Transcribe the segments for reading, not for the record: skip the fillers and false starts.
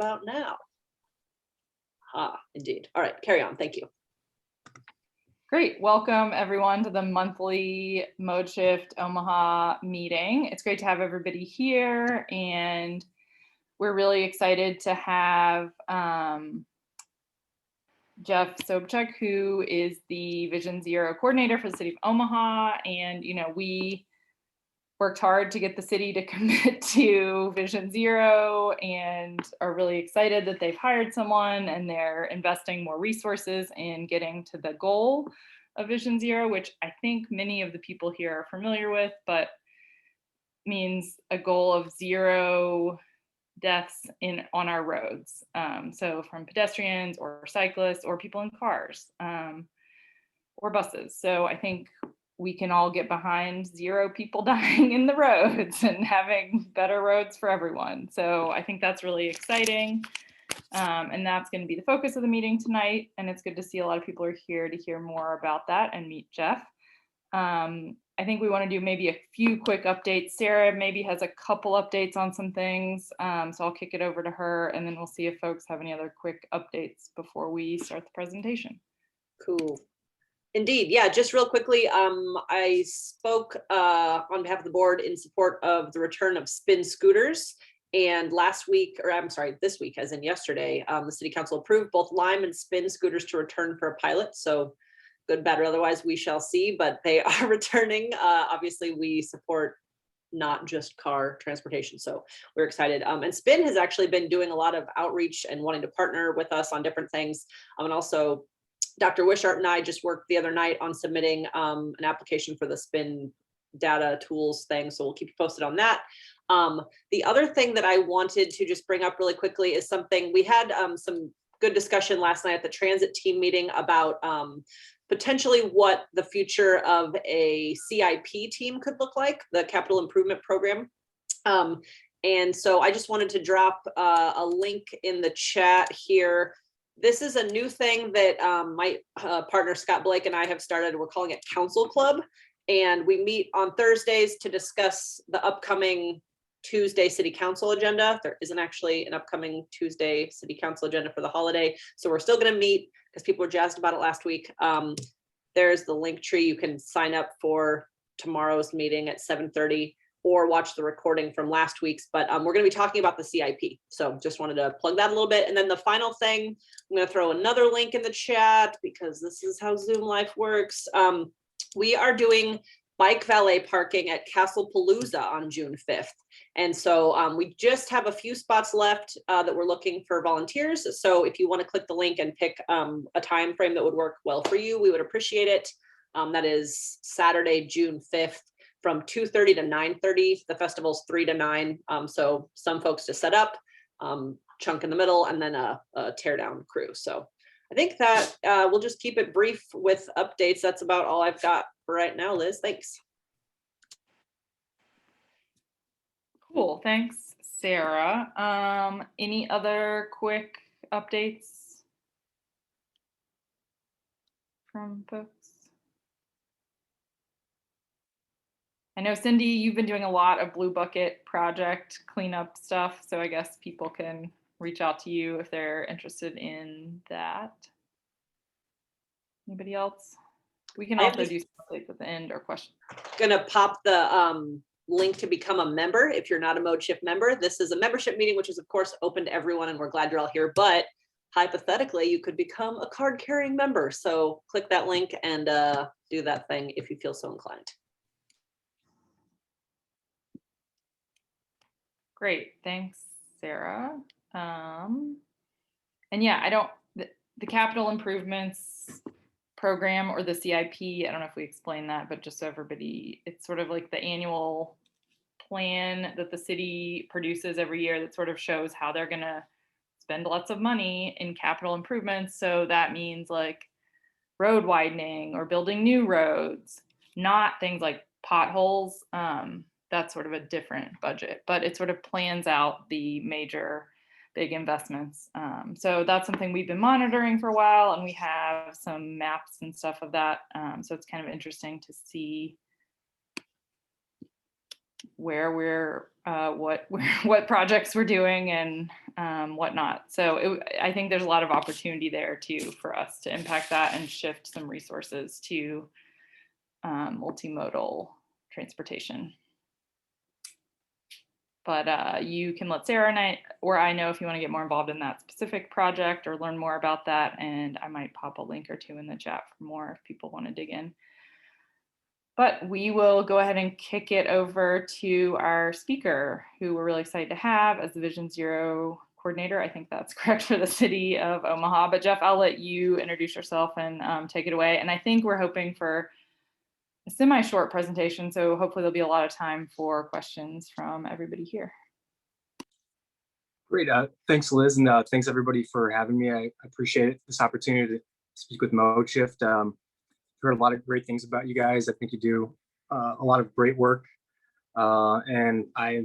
about now. Indeed. All right, carry on. Thank you. Great. Welcome everyone to the monthly Mode Shift Omaha meeting. It's great to have everybody here, and we're really excited to have Jeff Sobczyk, who is the Vision Zero coordinator for the city of Omaha. And, you know, we worked hard to get the city to commit to Vision Zero and are really excited that they've hired someone and they're investing more resources in getting to the goal of Vision Zero, which I think many of the people here are familiar with, but means a goal of 0 deaths on our roads. So from pedestrians or cyclists or people in cars or buses. So I think we can all get behind 0 people dying in the roads and having better roads for everyone. So I think that's really exciting. And that's going to be the focus of the meeting tonight. And it's good to see a lot of people are here to hear more about that and meet Jeff. I think we want to do maybe a few quick updates. Sarah maybe has a couple updates on some things. So I'll kick it over to her and then we'll see if folks have any other quick updates before we start the presentation. Cool. Indeed. Yeah, just real quickly, I spoke on behalf of the board in support of the return of spin scooters. And last week, or I'm sorry, this week, as in yesterday, the city council approved both Lime and spin scooters to return for a pilot. So good, bad, or otherwise, we shall see, but they are returning. Obviously, we support not just car transportation, so we're excited. And Spin has actually been doing a lot of outreach and wanting to partner with us on different things. And also, Dr. Wishart and I just worked the other night on submitting an application for the Spin data tools thing, so we'll keep you posted on that. The other thing that I wanted to just bring up really quickly is something we had some good discussion last night at the transit team meeting about potentially what the future of a CIP team could look like, the capital improvement program. And so I just wanted to drop a link in the chat here. This is a new thing that my partner Scott Blake and I have started. We're calling it Council Club. And we meet on Thursdays to discuss the upcoming Tuesday city council agenda. There isn't actually an upcoming Tuesday city council agenda for the holiday. So we're still going to meet because people were jazzed about it last week. There's the link tree. You can sign up for tomorrow's meeting at 7:30 or watch the recording from last week's. But we're going to be talking about the CIP. So just wanted to plug that a little bit. And then the final thing, I'm going to throw another link in the chat because this is how Zoom life works. We are doing bike valet parking at Castle Palooza on June 5th. And so we just have a few spots left that we're looking for volunteers. So if you want to click the link and pick a time frame that would work well for you, we would appreciate it. That is Saturday, June 5th from 2:30 to 9:30. The festival's 3 to 9. So some folks to set up, chunk in the middle, and then a tear down crew. So I think that we'll just keep it brief with updates. That's about all I've got for right now, Liz. Thanks. Cool. Thanks, Sarah. Any other quick updates from folks? I know, Cindy, you've been doing a lot of Blue Bucket project cleanup stuff, so I guess people can reach out to you if they're interested in that. Anybody else? We can also do some updates at the end or questions. Gonna pop the link to become a member if you're not a Mode Shift member. This is a membership meeting, which is of course open to everyone, and we're glad you're all here, but hypothetically you could become a card carrying member. So click that link and do that thing if you feel so inclined. Great, thanks, Sarah. And yeah, the capital improvements program or the CIP, I don't know if we explained that, but just so everybody, it's sort of like the annual plan that the city produces every year that sort of shows how they're gonna spend lots of money in capital improvements. So that means like road widening or building new roads, not things like potholes. That's sort of a different budget, but it sort of plans out the major big investments. So that's something we've been monitoring for a while, and we have some maps and stuff of that. So it's kind of interesting to see where we're what projects we're doing and whatnot. So I think there's a lot of opportunity there too for us to impact that and shift some resources to multimodal transportation. But you can let Sarah and I know if you want to get more involved in that specific project or learn more about that, and I might pop a link or two in the chat for more if people want to dig in. But we will go ahead and kick it over to our speaker, who we're really excited to have as the Vision Zero coordinator. I think that's correct for the city of Omaha. But Jeff, I'll let you introduce yourself and take it away. And I think we're hoping for a semi-short presentation, so hopefully there'll be a lot of time for questions from everybody here. Great. Thanks, Liz, and thanks everybody for having me. I appreciate this opportunity to speak with MoShift. Heard a lot of great things about you guys. I think you do a lot of great work, and I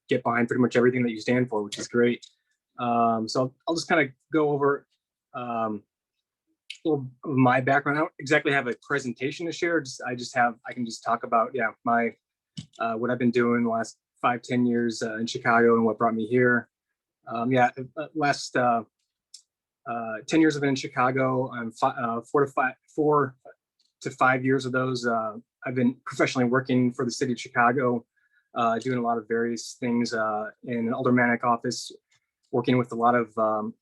get behind pretty much everything that you stand for, which is great. So I'll just kind of go over a little of my background. I don't exactly have a presentation to share. I can just talk about my what I've been doing the last 5-10 years in Chicago and what brought me here. Last 10 years I've been in Chicago. I'm 4 to 5 years of those I've been professionally working for the city of Chicago, doing a lot of various things in an aldermanic office, working with a lot of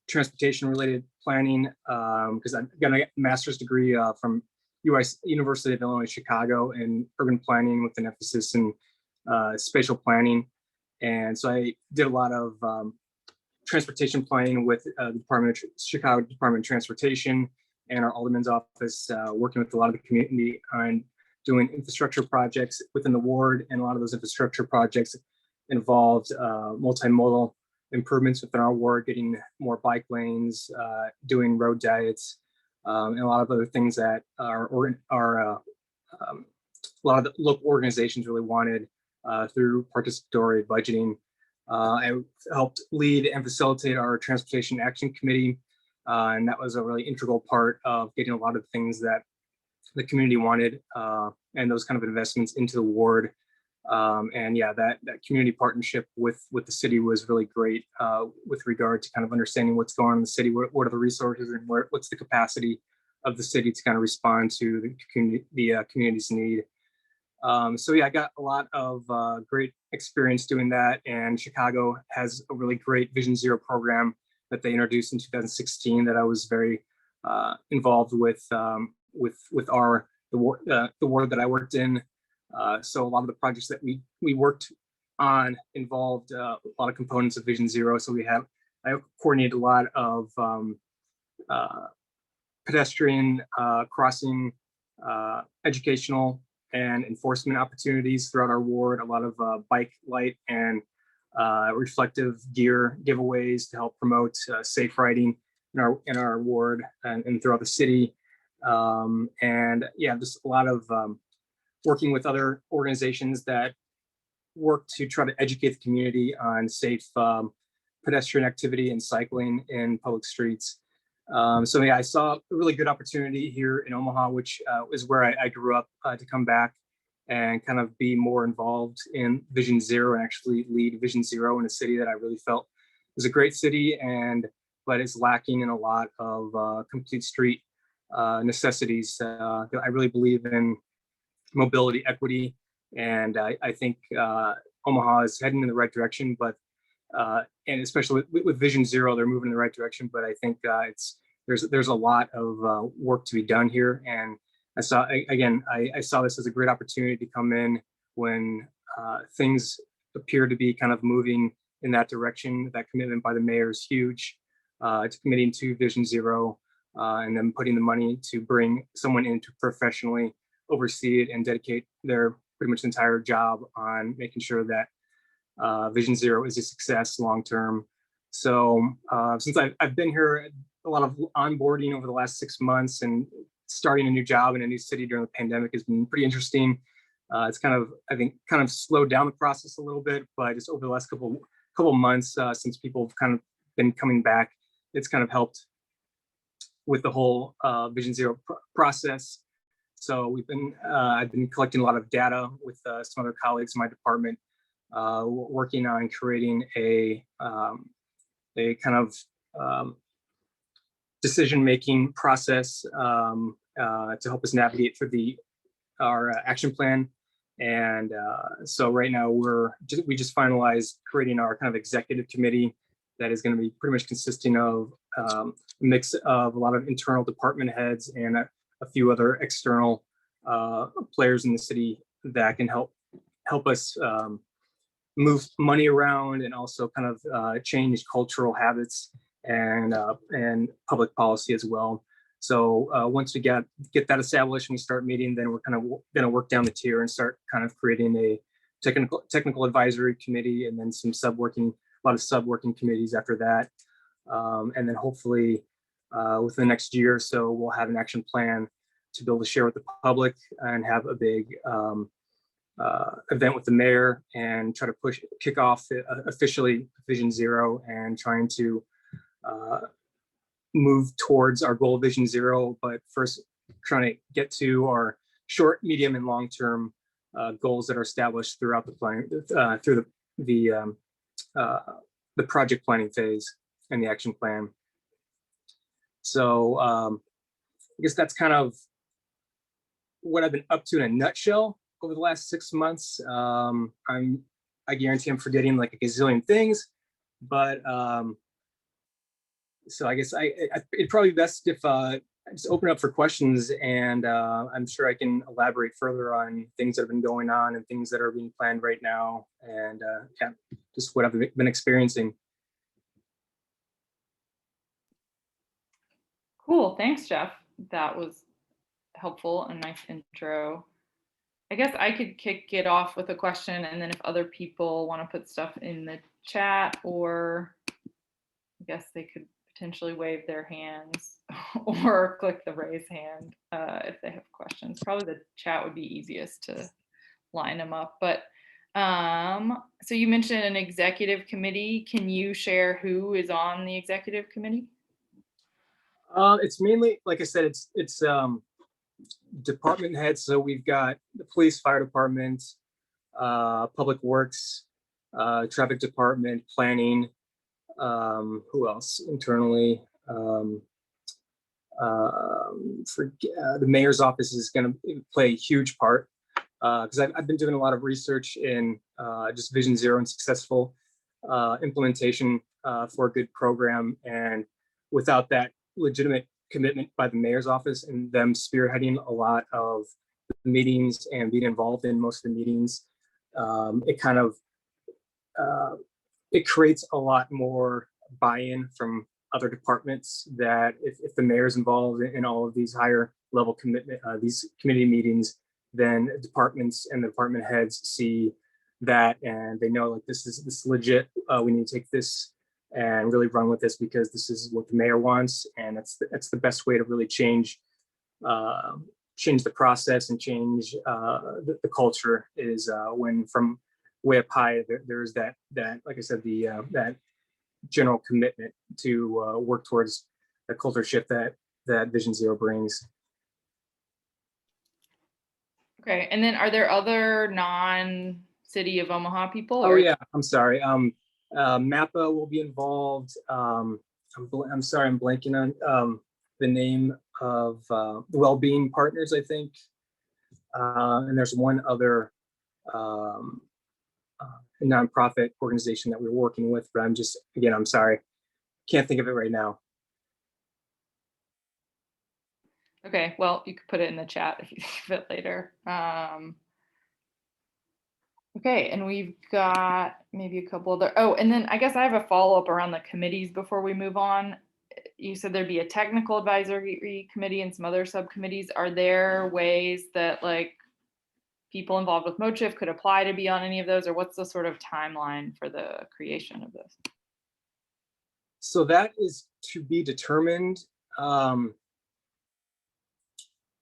transportation related planning, because I've got a master's degree from University of Illinois Chicago in urban planning with an emphasis in spatial planning. And so I did a lot of transportation planning with the Chicago Department of Transportation and our alderman's office, working with a lot of the community on doing infrastructure projects within the ward. And a lot of those infrastructure projects involved multimodal improvements within our ward, getting more bike lanes, doing road diets, and a lot of other things that a lot of the local organizations really wanted through participatory budgeting. I helped lead and facilitate our Transportation Action Committee, and that was a really integral part of getting a lot of things that the community wanted, and those kind of investments into the ward. That community partnership with the city was really great with regard to kind of understanding what's going on in the city, what are the resources, and what's the capacity of the city to kind of respond to the community's need. I got a lot of great experience doing that, and Chicago has a really great Vision Zero program that they introduced in 2016 that I was very involved with the ward that I worked in. So a lot of the projects that we worked on involved a lot of components of Vision Zero. So I coordinated a lot of pedestrian crossing, educational and enforcement opportunities throughout our ward, a lot of bike light and reflective gear giveaways to help promote safe riding in our ward and throughout the city. Just a lot of working with other organizations that work to try to educate the community on safe pedestrian activity and cycling in public streets. I saw a really good opportunity here in Omaha, which is where I grew up, to come back and kind of be more involved in Vision Zero and actually lead Vision Zero in a city that I really felt is a great city, but is lacking in a lot of complete street necessities. I really believe in mobility equity, and I think Omaha is heading in the right direction, but and especially with Vision Zero, they're moving in the right direction. But I think there's a lot of work to be done here, and I saw this as a great opportunity to come in when things appear to be kind of moving in that direction. That commitment by the mayor is huge, to committing to Vision Zero, and then putting the money to bring someone in to professionally oversee it and dedicate their pretty much entire job on making sure that Vision Zero is a success long term. So since I've been here, a lot of onboarding over the last 6 months, and starting a new job in a new city during the pandemic has been pretty interesting. It's kind of slowed down the process a little bit, but just over the last couple months, since people have kind of been coming back, it's kind of helped with the whole Vision Zero process. So I've been collecting a lot of data with some other colleagues in my department, working on creating a kind of decision-making process to help us navigate through our action plan. And so right now we just finalized creating our kind of executive committee that is going to be pretty much consisting of a mix of a lot of internal department heads and a few other external players in the city that can help us move money around and also kind of change cultural habits and public policy as well. So once we get that established and we start meeting, then we're kind of going to work down the tier and start kind of creating a technical advisory committee, and then a lot of sub-working committees after that. And then hopefully within the next year or so, we'll have an action plan to be able to share with the public and have a big event with the mayor and try to kick off officially Vision Zero and trying to move towards our goal of Vision Zero, but first trying to get to our short, medium, and long-term goals that are established throughout the plan, through the project planning phase and the action plan. So I guess that's kind of what I've been up to in a nutshell over the last 6 months. I guarantee I'm forgetting like a gazillion things, but so I guess it'd probably be best if I just open up for questions, and I'm sure I can elaborate further on things that have been going on and things that are being planned right now, and yeah, just what I've been experiencing. Cool, thanks, Jeff. That was helpful and nice intro. I guess I could kick it off with a question, and then if other people want to put stuff in the chat, or I guess they could potentially wave their hands or click the raise hand if they have questions. Probably the chat would be easiest to line them up. But so you mentioned an executive committee. Can you share who is on the executive committee? It's mainly, like I said, it's department heads. So we've got the police, fire department, public works, traffic department, planning. Who else internally? The mayor's office is going to play a huge part because I've been doing a lot of research in just Vision Zero and successful implementation for a good program. And without that legitimate commitment by the mayor's office and them spearheading a lot of the meetings and being involved in most of the meetings, it kind of it creates a lot more buy-in from other departments that if the mayor's involved in all of these higher level commitment, these committee meetings, then departments and the department heads see that and they know like this is legit. We need to take this and really run with this because this is what the mayor wants, and that's the best way to really change the process and change the culture is when from way up high there's that like I said, that general commitment to work towards the culture shift that Vision Zero brings. Okay, and then are there other non-City of Omaha people? Oh yeah, I'm sorry. MAPA will be involved. I'm sorry, I'm blanking on the name of Wellbeing Partners, I think. And there's one other nonprofit organization that we're working with, but I'm sorry, can't think of it right now. Okay, well, you could put it in the chat if you think of it later. Okay, and we've got maybe a couple other, and then I guess I have a follow-up around the committees before we move on. You said there'd be a technical advisory committee and some other subcommittees. Are there ways that like people involved with MoChif could apply to be on any of those, or what's the sort of timeline for the creation of this? So that is to be determined.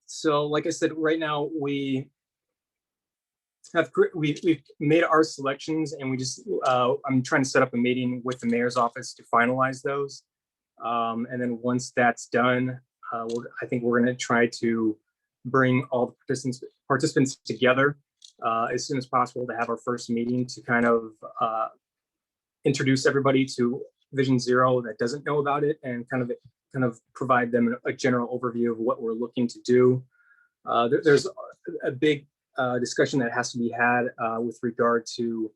So like I said, right now we've made our selections, and we just I'm trying to set up a meeting with the mayor's office to finalize those. And then once that's done, I think we're going to try to bring all the participants together as soon as possible to have our first meeting to kind of introduce everybody to Vision Zero that doesn't know about it, and kind of provide them a general overview of what we're looking to do. There's a big discussion that has to be had with regard to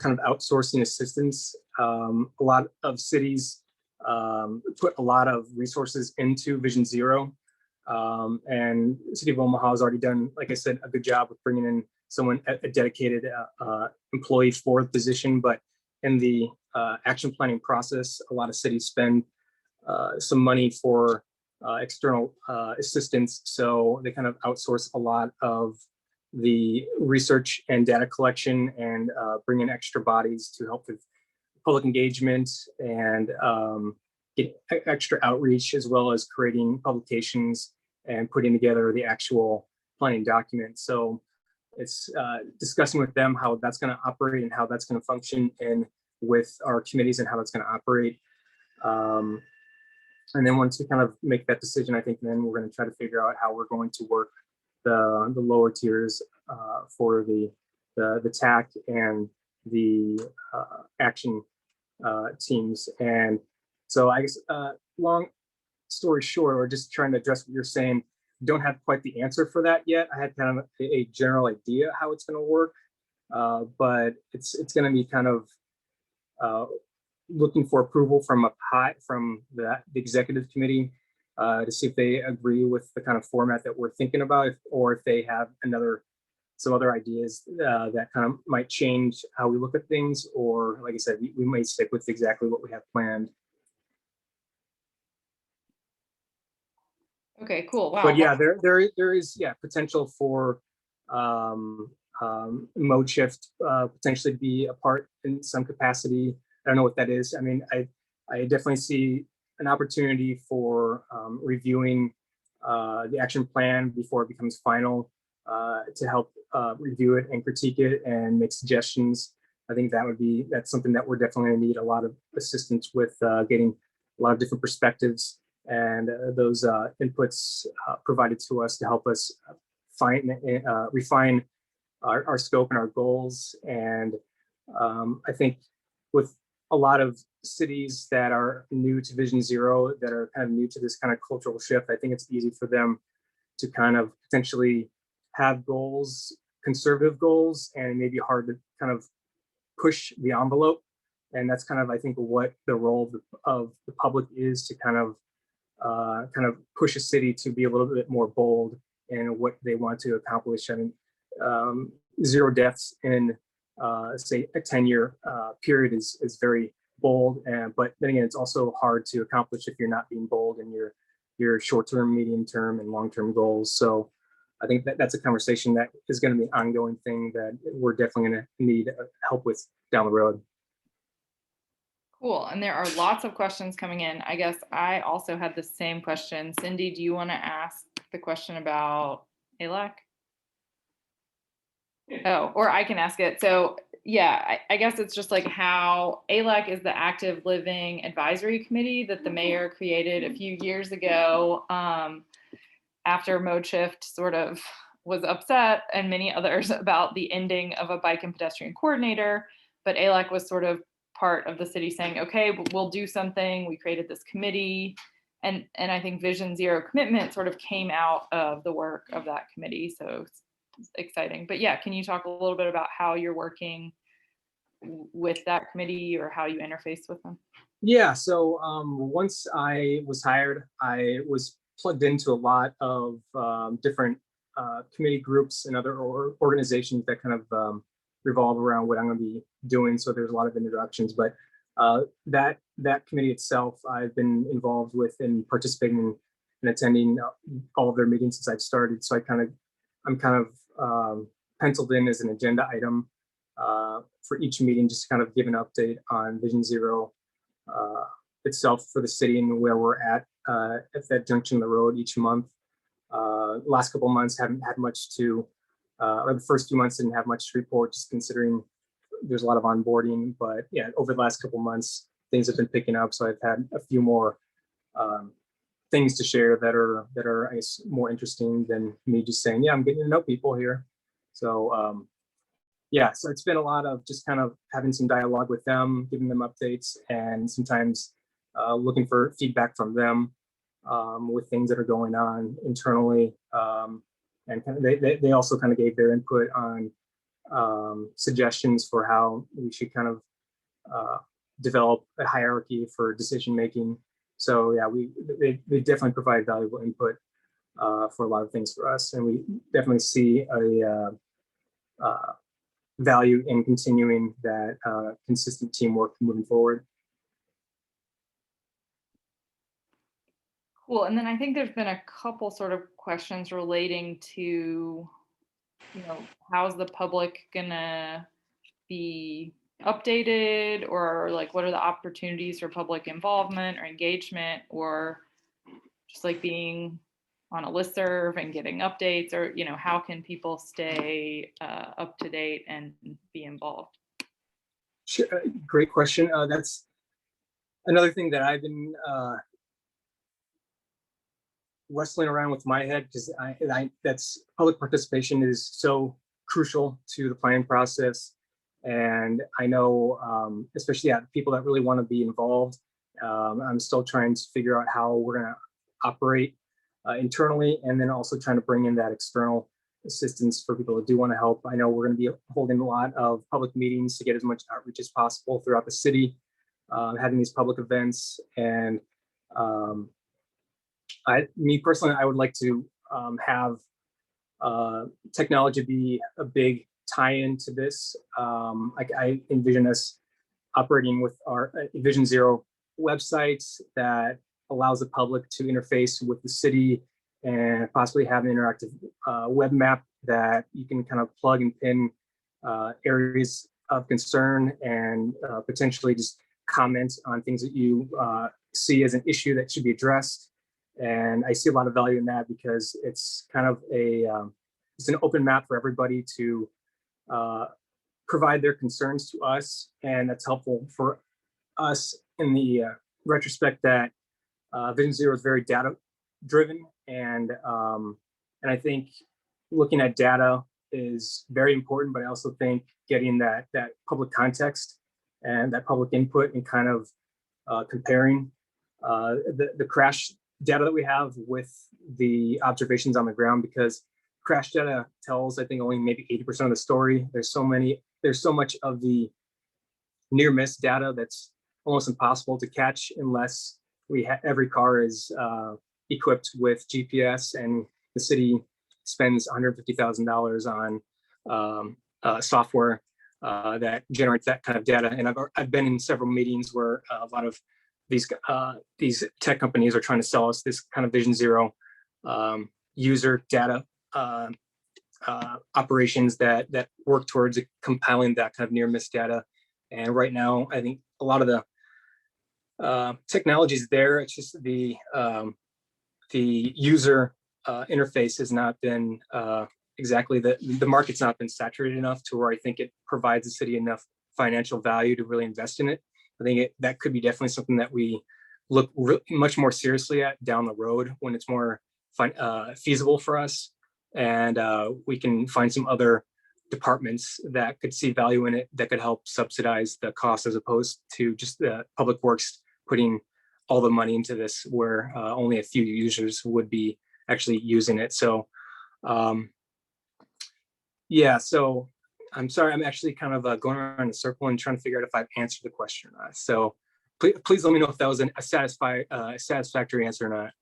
kind of outsourcing assistance. A lot of cities put a lot of resources into Vision Zero. And the City of Omaha has already done, like I said, a good job with bringing in someone, a dedicated employee for the position. But in the action planning process, a lot of cities spend some money for external assistance. So they kind of outsource a lot of the research and data collection, and bring in extra bodies to help with public engagement and get extra outreach, as well as creating publications and putting together the actual planning document. So it's discussing with them how that's going to operate and how that's going to function, and with our committees and how that's going to operate. And then once we kind of make that decision, I think then we're going to try to figure out how we're going to work the lower tiers for the TAC and the action teams. And so I guess long story short, or just trying to address what you're saying, don't have quite the answer for that yet. I had kind of a general idea how it's going to work, but it's going to be kind of looking for approval from the executive committee to see if they agree with the kind of format that we're thinking about, or if they have some other ideas that kind of might change how we look at things, or like I said, we might stick with exactly what we have planned. Okay, cool. Wow. But yeah, there is potential for mode shift potentially be a part in some capacity. I don't know what that is. I mean, I definitely see an opportunity for reviewing the action plan before it becomes final, to help review it and critique it and make suggestions. I think that's something that we're definitely going to need a lot of assistance with, getting a lot of different perspectives and those inputs provided to us to help us refine our scope and our goals. And I think with a lot of cities that are new to Vision Zero, that are kind of new to this kind of cultural shift, I think it's easy for them to kind of potentially have goals, conservative goals, and maybe hard to kind of push the envelope. And that's kind of, I think, what the role of the public is, to kind of push a city to be a little bit more bold in what they want to accomplish. I mean, 0 deaths in say a 10-year period is very bold, but then again, it's also hard to accomplish if you're not being bold in your short-term, medium-term, and long-term goals. So I think that's a conversation that is going to be an ongoing thing that we're definitely going to need help with down the road. Cool. And there are lots of questions coming in. I guess I also had the same question. Cindy, do you want to ask the question about ALAC? Oh, or I can ask it. So yeah, I guess it's just like how ALAC is the Active Living Advisory Committee that the mayor created a few years ago, after Mode Shift sort of was upset, and many others, about the ending of a bike and pedestrian coordinator. But ALAC was sort of part of the city saying, okay, we'll do something. We created this committee. And I think Vision Zero commitment sort of came out of the work of that committee. So it's exciting. But yeah, can you talk a little bit about how you're working with that committee, or how you interface with them? Yeah, so once I was hired, I was plugged into a lot of different committee groups and other organizations that kind of revolve around what I'm going to be doing. So there's a lot of introductions, but that committee itself, I've been involved with and participating and attending all of their meetings since I've started. So I'm kind of penciled in as an agenda item for each meeting, just to kind of give an update on Vision Zero itself for the city and where we're at that junction of the road each month. Last couple of months haven't had much to, or the first 2 months didn't have much to report, just considering there's a lot of onboarding. But yeah, over the last couple of months, things have been picking up. So I've had a few more things to share that are I guess more interesting than me just saying, yeah, I'm getting to know people here. So yeah, so it's been a lot of just kind of having some dialogue with them, giving them updates, and sometimes looking for feedback from them with things that are going on internally. And kind of they also kind of gave their input on suggestions for how we should kind of develop a hierarchy for decision making. So yeah, they definitely provide valuable input for a lot of things for us, and we definitely see a value in continuing that consistent teamwork moving forward. Cool. And then I think there's been a couple sort of questions relating to, how's the public gonna be updated, or like what are the opportunities for public involvement or engagement, or just like being on a listserv and getting updates, or how can people stay up to date and be involved? Sure. Great question. That's another thing that I've been wrestling around with my head, because that's public participation is so crucial to the planning process. And I know, especially people that really want to be involved, I'm still trying to figure out how we're going to operate internally, and then also trying to bring in that external assistance for people that do want to help. I know we're going to be holding a lot of public meetings to get as much outreach as possible throughout the city, having these public events. And me personally, I would like to have technology be a big tie-in to this. I envision us operating with our Vision Zero websites that allows the public to interface with the city, and possibly have an interactive web map that you can kind of plug and pin areas of concern, and potentially just comment on things that you see as an issue that should be addressed. And I see a lot of value in that, because it's kind of it's an open map for everybody to provide their concerns to us, and that's helpful for us in the retrospect that Vision Zero is very data driven, and I think looking at data is very important, but I also think getting that public context and that public input, and kind of comparing the crash data that we have with the observations on the ground, because crash data tells, I think, only maybe 80% of the story. There's so much of the near miss data that's almost impossible to catch unless every car is equipped with GPS, and the city spends $150,000 on software that generates that kind of data. And I've been in several meetings where a lot of these tech companies are trying to sell us this kind of Vision Zero user data operations that work towards compiling that kind of near miss data. And right now, I think a lot of the technology is there. It's just the user interface has not been exactly the market's not been saturated enough to where I think it provides the city enough financial value to really invest in it. I think that could be definitely something that we look much more seriously at down the road, when it's more feasible for us, and we can find some other departments that could see value in it, that could help subsidize the cost, as opposed to just the public works putting all the money into this, where only a few users would be actually using it. So yeah, so I'm sorry, I'm actually kind of going around in a circle and trying to figure out if I've answered the question or not. So please let me know if that was a satisfactory answer or not.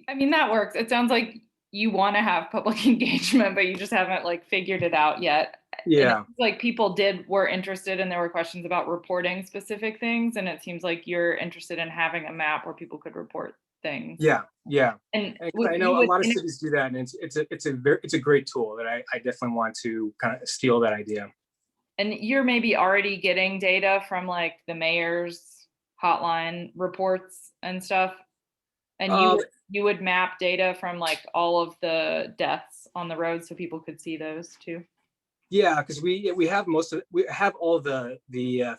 I mean, that works. It sounds like you want to have public engagement, but you just haven't like figured it out yet. Yeah. Like people were interested, and there were questions about reporting specific things. And it seems like you're interested in having a map where people could report things. Yeah. And I know a lot of cities do that, and it's a great tool that I definitely want to kind of steal that idea. And you're maybe already getting data from like the mayor's hotline reports and stuff. And you would map data from like all of the deaths on the road, so people could see those too. Yeah, because we have all the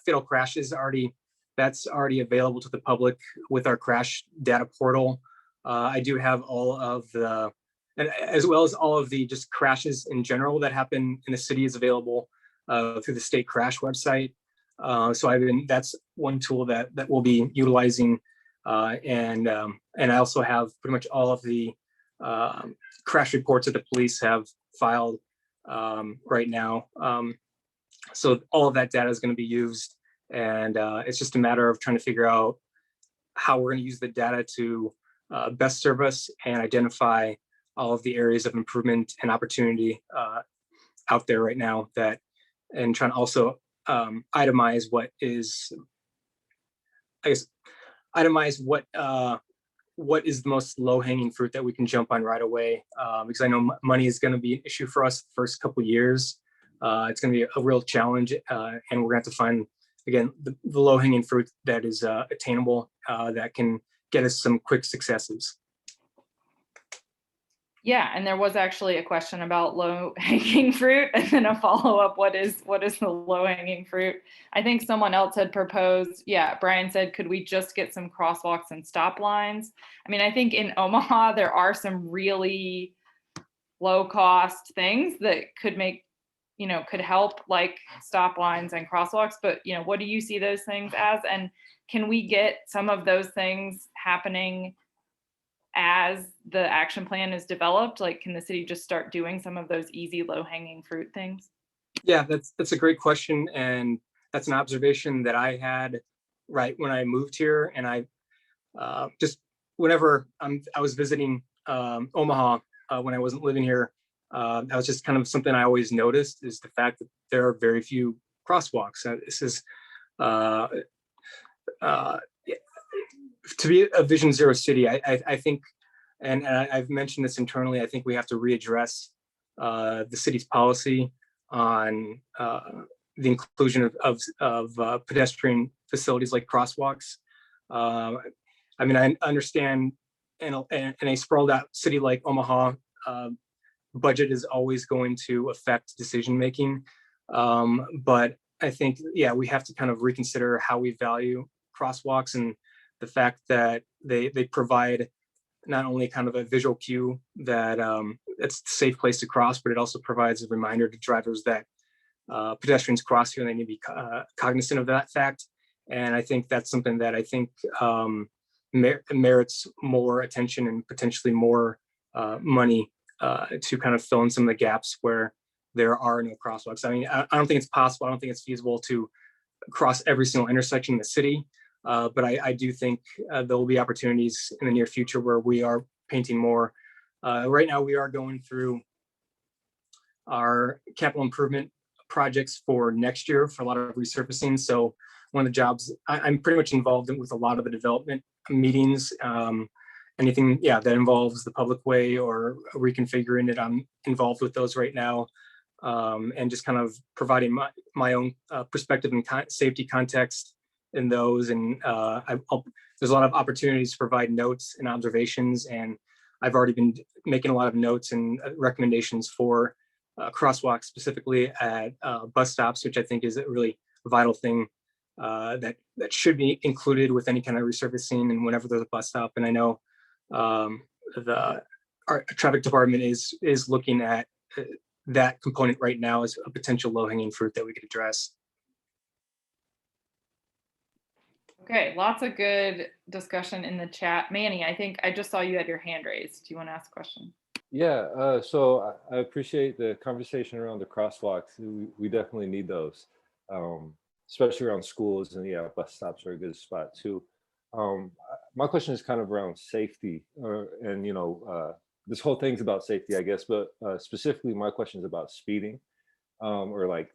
fatal crashes already that's already available to the public with our crash data portal. I do have all of the, and as well as all of the just crashes in general that happen in the city is available through the state crash website. So that's one tool that we'll be utilizing. And I also have pretty much all of the crash reports that the police have filed right now. So all of that data is going to be used, and it's just a matter of trying to figure out how we're going to use the data to best serve us and identify all of the areas of improvement and opportunity out there right now, that, and trying to also itemize what is, I guess, itemize what is the most low-hanging fruit that we can jump on right away, because I know money is going to be an issue for us the first couple of years. It's going to be a real challenge, and we're going to have to find, again, the low-hanging fruit that is attainable, that can get us some quick successes. Yeah, and there was actually a question about low hanging fruit, and then a follow-up, what is the low hanging fruit? I think someone else had proposed, yeah, Brian said, could we just get some crosswalks and stop lines? I mean, I think in Omaha, there are some really low cost things that could make, could help, like stop lines and crosswalks, but what do you see those things as? And can we get some of those things happening as the action plan is developed? Like, can the city just start doing some of those easy low-hanging fruit things? Yeah, that's a great question, and that's an observation that I had right when I moved here. And I just whenever I was visiting Omaha when I wasn't living here, that was just kind of something I always noticed, is the fact that there are very few crosswalks. This is to be a Vision Zero city, I think, and I've mentioned this internally, I think we have to readdress the city's policy on the inclusion of pedestrian facilities like crosswalks. I mean, I understand in a sprawled out city like Omaha, budget is always going to affect decision making. But I think, yeah, we have to kind of reconsider how we value crosswalks, and the fact that they provide not only kind of a visual cue that it's a safe place to cross, but it also provides a reminder to drivers that pedestrians cross here and they need to be cognizant of that fact. And I think that's something that I think merits more attention and potentially more money to kind of fill in some of the gaps where there are no crosswalks. I mean, I don't think it's possible. I don't think it's feasible to cross every single intersection in the city. But I do think there will be opportunities in the near future where we are painting more. Right now, we are going through our capital improvement projects for next year for a lot of resurfacing. So one of the jobs, I'm pretty much involved with a lot of the development meetings. Anything, yeah, that involves the public way or reconfiguring it, I'm involved with those right now. And just kind of providing my own perspective and safety context in those. And there's a lot of opportunities to provide notes and observations. And I've already been making a lot of notes and recommendations for crosswalks, specifically at bus stops, which I think is a really vital thing that should be included with any kind of resurfacing and whenever there's a bus stop. And I know our traffic department is looking at that component right now as a potential low-hanging fruit that we could address. Okay, lots of good discussion in the chat. Manny, I think I just saw you had your hand raised. Do you want to ask a question? Yeah, so I appreciate the conversation around the crosswalks. We definitely need those, especially around schools, and yeah, bus stops are a good spot too. My question is kind of around safety, and this whole thing's about safety, I guess, but specifically my question is about speeding, or like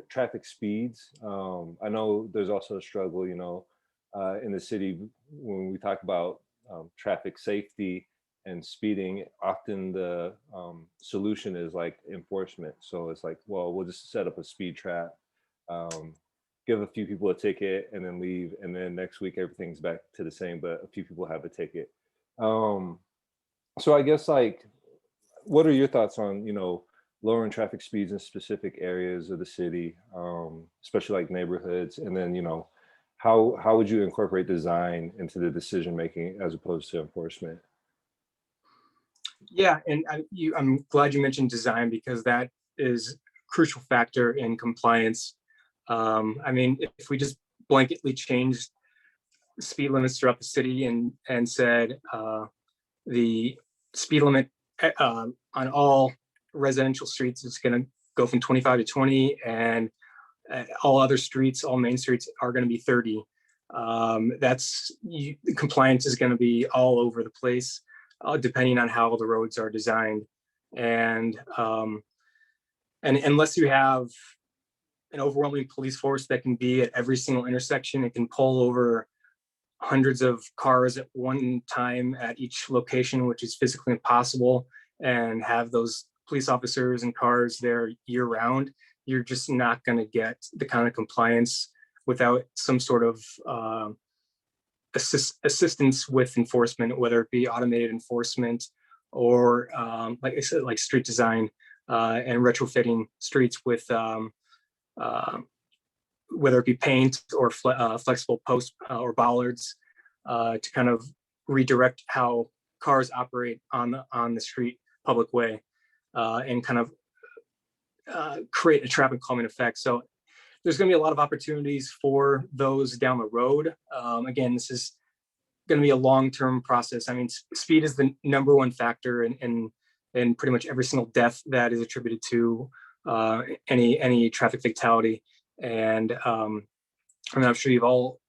traffic speeds. I know there's also a struggle, in the city when we talk about traffic safety and speeding. Often the solution is like enforcement. So it's like, well, we'll just set up a speed trap, give a few people a ticket, and then leave. And then next week everything's back to the same, but a few people have a ticket. So I guess, like, what are your thoughts on, lowering traffic speeds in specific areas of the city, especially like neighborhoods? And then, how would you incorporate design into the decision making as opposed to enforcement? Yeah, and I'm glad you mentioned design, because that is a crucial factor in compliance. I mean, if we just blanketly changed speed limits throughout the city and said the speed limit on all residential streets is going to go from 25 to 20, and all other streets, all main streets are going to be 30. Compliance is going to be all over the place, depending on how the roads are designed. And unless you have an overwhelming police force that can be at every single intersection, it can pull over hundreds of cars at one time at each location, which is physically impossible, and have those police officers and cars there year round, you're just not going to get the kind of compliance without some sort of assistance with enforcement, whether it be automated enforcement or, like I said, like street design and retrofitting streets with whether it be paint or flexible posts or bollards to kind of redirect how cars operate on the street public way and kind of create a traffic calming effect. So there's going to be a lot of opportunities for those down the road. Again, this is going to be a long-term process. I mean, speed is the number one factor in pretty much every single death that is attributed to any traffic fatality. And I mean, I'm sure you've all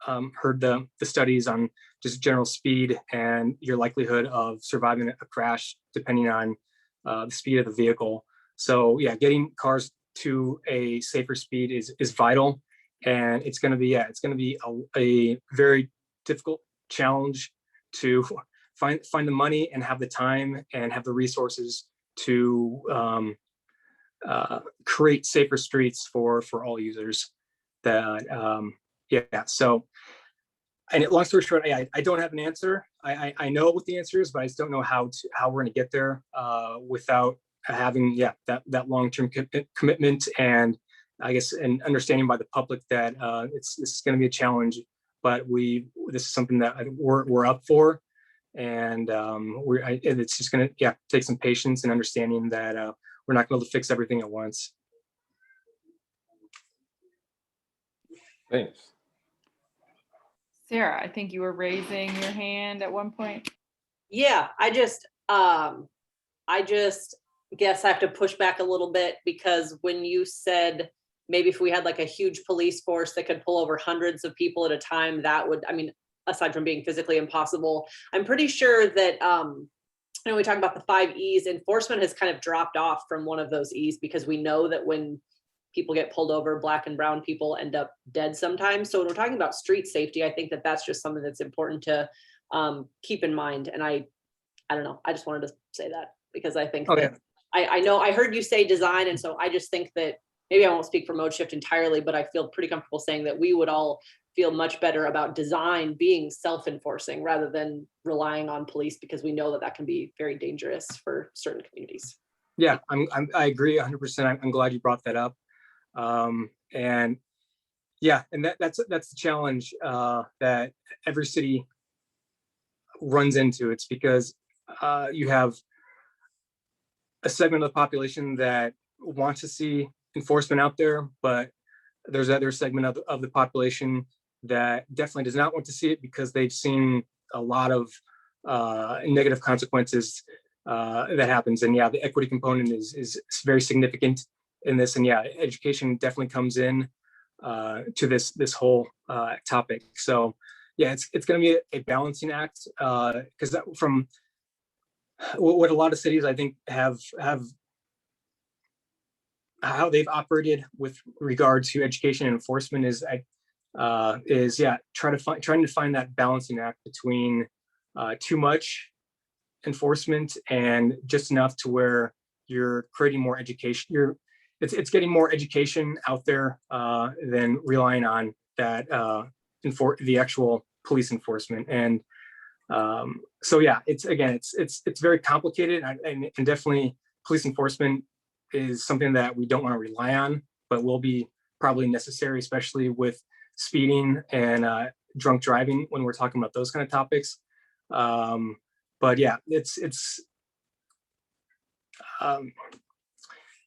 heard the studies on just general speed and your likelihood of surviving a crash depending on the speed of the vehicle. So yeah, getting cars to a safer speed is vital, and it's going to be a very difficult challenge to find the money and have the time and have the resources to create safer streets for all users. So, and long story short, I don't have an answer. I know what the answer is, but I just don't know how we're going to get there without having that long-term commitment, and I guess an understanding by the public that this is going to be a challenge, but this is something that we're up for, and it's just going to take some patience and understanding that we're not going to be able to fix everything at once. Thanks. Sarah, I think you were raising your hand at one point. Yeah, I just guess I have to push back a little bit, because when you said maybe if we had like a huge police force that could pull over hundreds of people at a time, that would, I mean, aside from being physically impossible, I'm pretty sure that, we talk about the 5 E's, enforcement has kind of dropped off from one of those E's, because we know that when people get pulled over, Black and brown people end up dead sometimes. So when we're talking about street safety, I think that that's just something that's important to keep in mind. And I don't know, I just wanted to say that, because I think that I know I heard you say design. And so I just think that maybe I won't speak for Mode Shift entirely, but I feel pretty comfortable saying that we would all feel much better about design being self-enforcing rather than relying on police, because we know that that can be very dangerous for certain communities. Yeah, I agree 100%. I'm glad you brought that up. And that's the challenge that every city runs into. It's because you have a segment of the population that wants to see enforcement out there, but there's other segment of the population that definitely does not want to see it, because they've seen a lot of negative consequences that happens. And the equity component is very significant in this. And education definitely comes in to this whole topic. So it's going to be a balancing act, because from what a lot of cities I think have how they've operated with regard to education and enforcement is trying to find that balancing act between too much enforcement and just enough to where you're creating more education. It's getting more education out there than relying on that the actual police enforcement. And it's very complicated, and definitely police enforcement is something that we don't want to rely on, but will be probably necessary, especially with speeding and drunk driving when we're talking about those kind of topics. But yeah,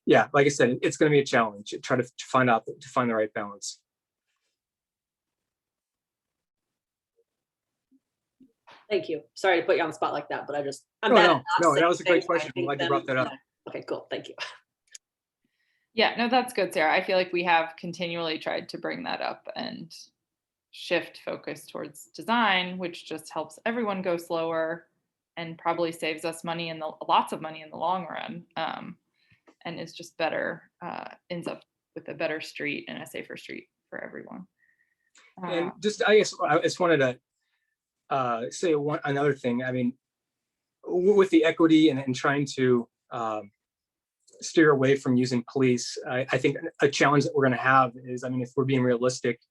yeah, like I said, it's going to be a challenge. Try to find the right balance. Thank you. Sorry to put you on the spot like that, but I'm No, bad no, at not no, that saying was a great things. I question. I'm think glad you them, brought that up. Okay, cool. Thank you. Yeah, no, that's good, Sarah. I feel like we have continually tried to bring that up and shift focus towards design, which just helps everyone go slower and probably saves us money in lots of money in the long run, and is just better, ends up with a better street and a safer street for everyone. And I guess I just wanted to say another thing. I mean, with the equity and trying to steer away from using police, I think a challenge that we're going to have is, I mean, if we're being realistic,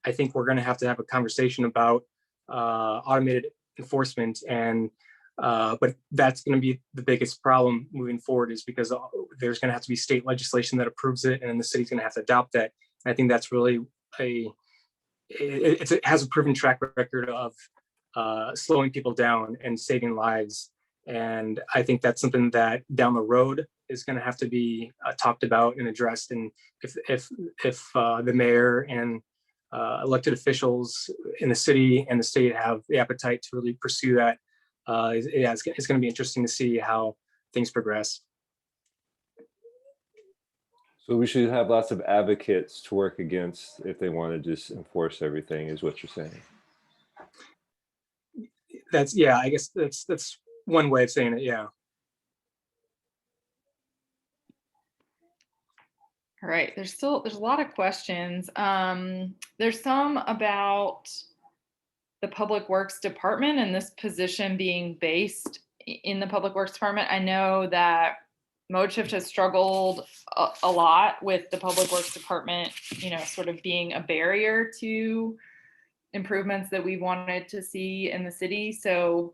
I think we're going to have a conversation about automated enforcement, and but that's going to be the biggest problem moving forward, is because there's going to have to be state legislation that approves it, and then the city's going to have to adopt that. And I think that's really it has a proven track record of slowing people down and saving lives. And I think that's something that down the road is going to have to be talked about and addressed. And if the mayor and elected officials in the city and the state have the appetite to really pursue that, it's going to be interesting to see how things progress. So we should have lots of advocates to work against if they want to just enforce everything, is what you're saying. Yeah, I guess that's one way of saying it. Yeah. All right, there's a lot of questions. There's some about the Public Works Department and this position being based in the Public Works Department. I know that ModeShift has struggled a lot with the Public Works Department, sort of being a barrier to improvements that we wanted to see in the city. So,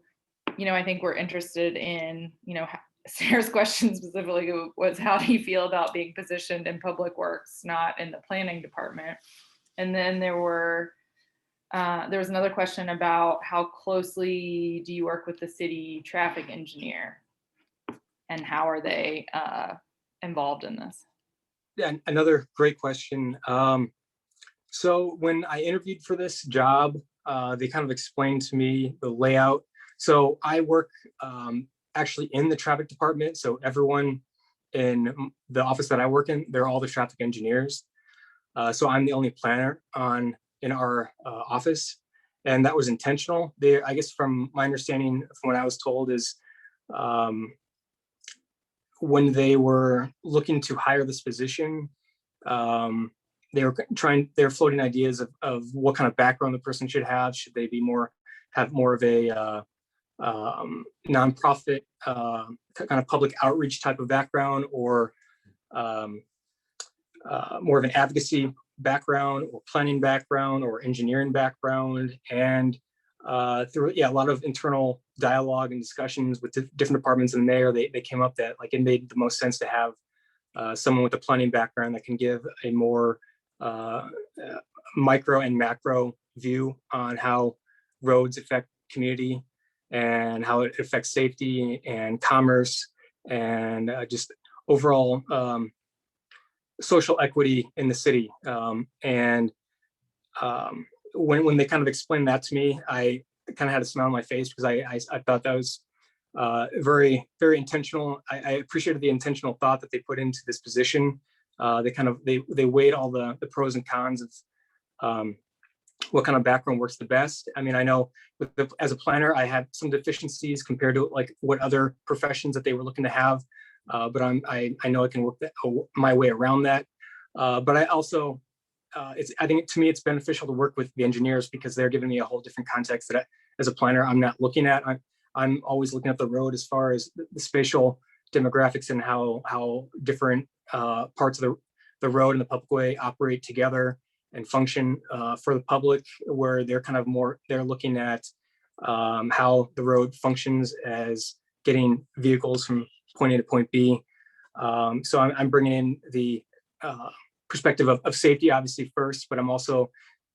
I think we're interested in, Sarah's question specifically was, how do you feel about being positioned in Public Works, not in the planning department? And then there was another question about how closely do you work with the city traffic engineer, and how are they involved in this? Yeah, another great question. So when I interviewed for this job, they kind of explained to me the layout. So I work actually in the traffic department. So everyone in the office that I work in, they're all the traffic engineers. So I'm the only planner in our office, and that was intentional. I guess from my understanding, from what I was told, is when they were looking to hire this position, they're floating ideas of what kind of background the person should have. Should they have more of a nonprofit kind of public outreach type of background, or more of an advocacy background, or planning background, or engineering background? And through a lot of internal dialogue and discussions with different departments in there, they came up that it made the most sense to have someone with a planning background that can give a more micro and macro view on how roads affect community, and how it affects safety and commerce, and just overall social equity in the city. And when they kind of explained that to me, I kind of had a smile on my face, because I thought that was very, very intentional. I appreciated the intentional thought that they put into this position. They weighed all the pros and cons of what kind of background works the best. I mean, I know as a planner, I had some deficiencies compared to what other professions that they were looking to have, but I know I can work my way around that. But I also, I think to me, it's beneficial to work with the engineers, because they're giving me a whole different context that as a planner, I'm not looking at. I'm always looking at the road as far as the spatial demographics and how different parts of the road and the public way operate together and function for the public, where they're looking at how the road functions as getting vehicles from point A to point B. So I'm bringing in the perspective of safety, obviously, first, but I'm also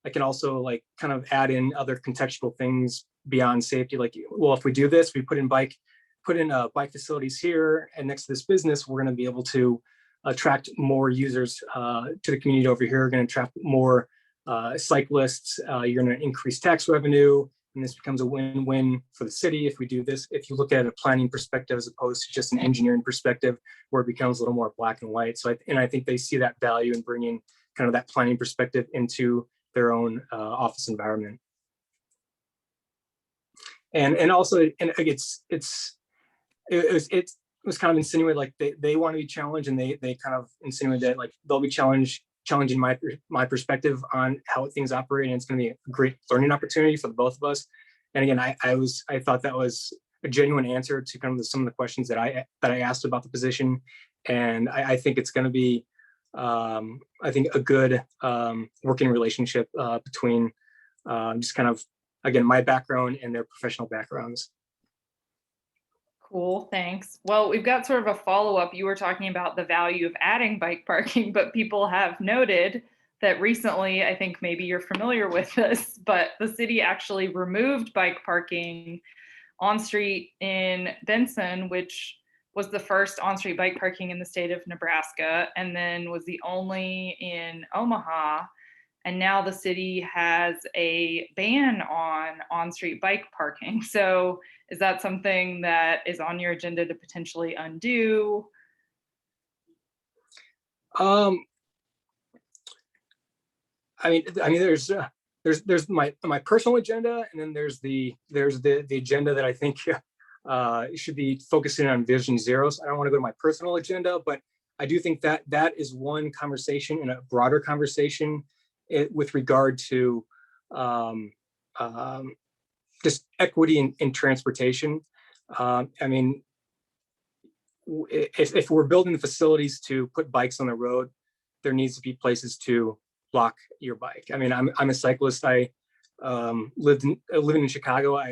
I can also like kind of add in other contextual things beyond safety. Like, well, if we do this, we put in bike facilities here, and next to this business, we're going to be able to attract more users to the community over here. We're going to attract more cyclists. You're going to increase tax revenue, and this becomes a win-win for the city if we do this. If you look at a planning perspective as opposed to just an engineering perspective, where it becomes a little more black and white. So I think they see that value in bringing kind of that planning perspective into their own office environment. And also, and it was kind of insinuated like they want to be challenged, and they kind of insinuated that like they'll be challenging my perspective on how things operate, and it's going to be a great learning opportunity for the both of us. And again, I thought that was a genuine answer to kind of some of the questions that I asked about the position, and I think it's going to be I think a good working relationship between just kind of, again, my background and their professional backgrounds. Cool, thanks. Well, we've got sort of a follow-up. You were talking about the value of adding bike parking, but people have noted that recently, I think maybe you're familiar with this, but the city actually removed bike parking on street in Benson, which was the first on-street bike parking in the state of Nebraska, and then was the only in Omaha. And now the city has a ban on on-street bike parking. So is that something that is on your agenda to potentially undo? I mean, there's my personal agenda, and then there's the agenda that I think should be focusing on Vision Zero. So I don't want to go to my personal agenda, but I do think that is one conversation in a broader conversation with regard to just equity in transportation. I mean, if we're building the facilities to put bikes on the road, there needs to be places to lock your bike. I mean, I'm a cyclist. I living in Chicago.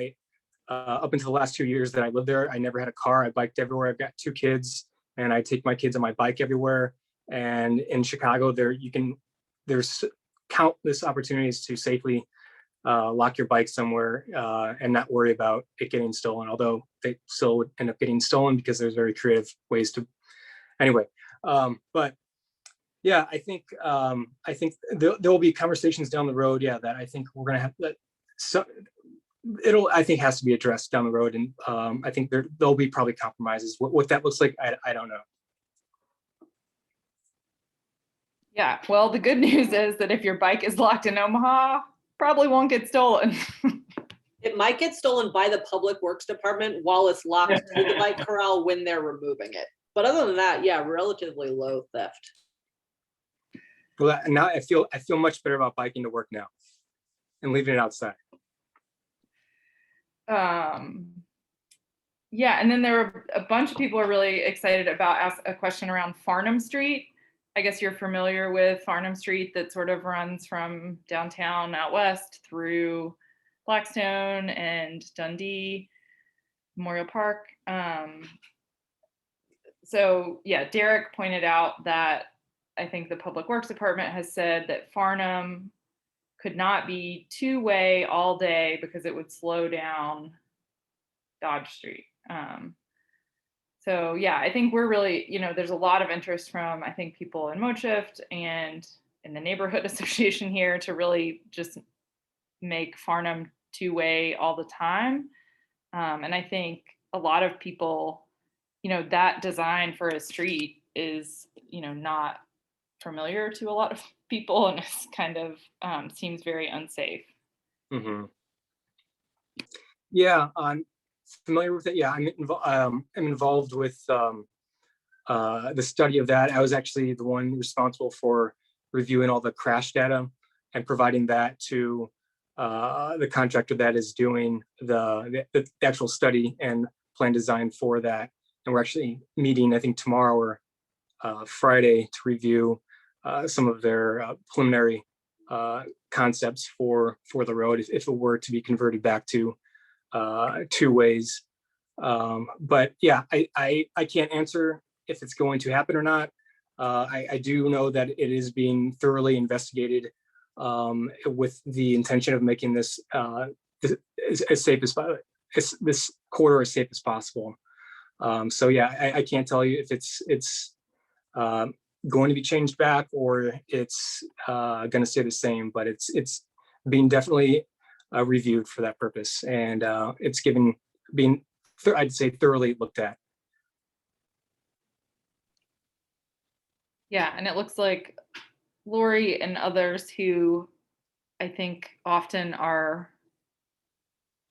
Up until the last 2 years that I lived there, I never had a car. I biked everywhere. I've got 2 kids, and I take my kids on my bike everywhere. And in Chicago, there's countless opportunities to safely lock your bike somewhere and not worry about it getting stolen, although they still would end up getting stolen because there's very creative ways to. Anyway, but yeah, I think there will be conversations down the road. Yeah, that I think we're gonna have that. So I think has to be addressed down the road, and I think there'll be probably compromises. What that looks like, I don't know. Yeah, well, the good news is that if your bike is locked in Omaha, probably won't get stolen. It might get stolen by the Public Works Department while it's locked to the bike corral when they're removing it. But other than that, yeah, relatively low theft. Well, now I feel much better about biking to work now and leaving it outside. Yeah, and then there were a bunch of people are really excited about a question around Farnham Street. I guess you're familiar with Farnham Street, that sort of runs from downtown out west through Blackstone and Dundee, Memorial Park. So yeah, Derek pointed out that I think the Public Works Department has said that Farnham could not be two-way all day because it would slow down Dodge Street. So yeah, I think we're really, there's a lot of interest from, I think, people in Mochift and in the neighborhood association here to really just make Farnham two-way all the time. And I think a lot of people, that design for a street is, not familiar to a lot of people, and it's kind of seems very unsafe. Mm-hmm. Yeah, I'm familiar with it. Yeah, I'm involved with the study of that. I was actually the one responsible for reviewing all the crash data and providing that to the contractor that is doing the actual study and plan design for that. And we're actually meeting, I think, tomorrow or Friday to review some of their preliminary concepts for the road if it were to be converted back to two ways. But yeah, I can't answer if it's going to happen or not. I do know that it is being thoroughly investigated with the intention of making this as safe as this corridor as safe as possible. So yeah, I can't tell you if it's going to be changed back or it's going to stay the same, but it's being definitely reviewed for that purpose, and it's being I'd say thoroughly looked at. Yeah, and it looks like Lori and others who I think often are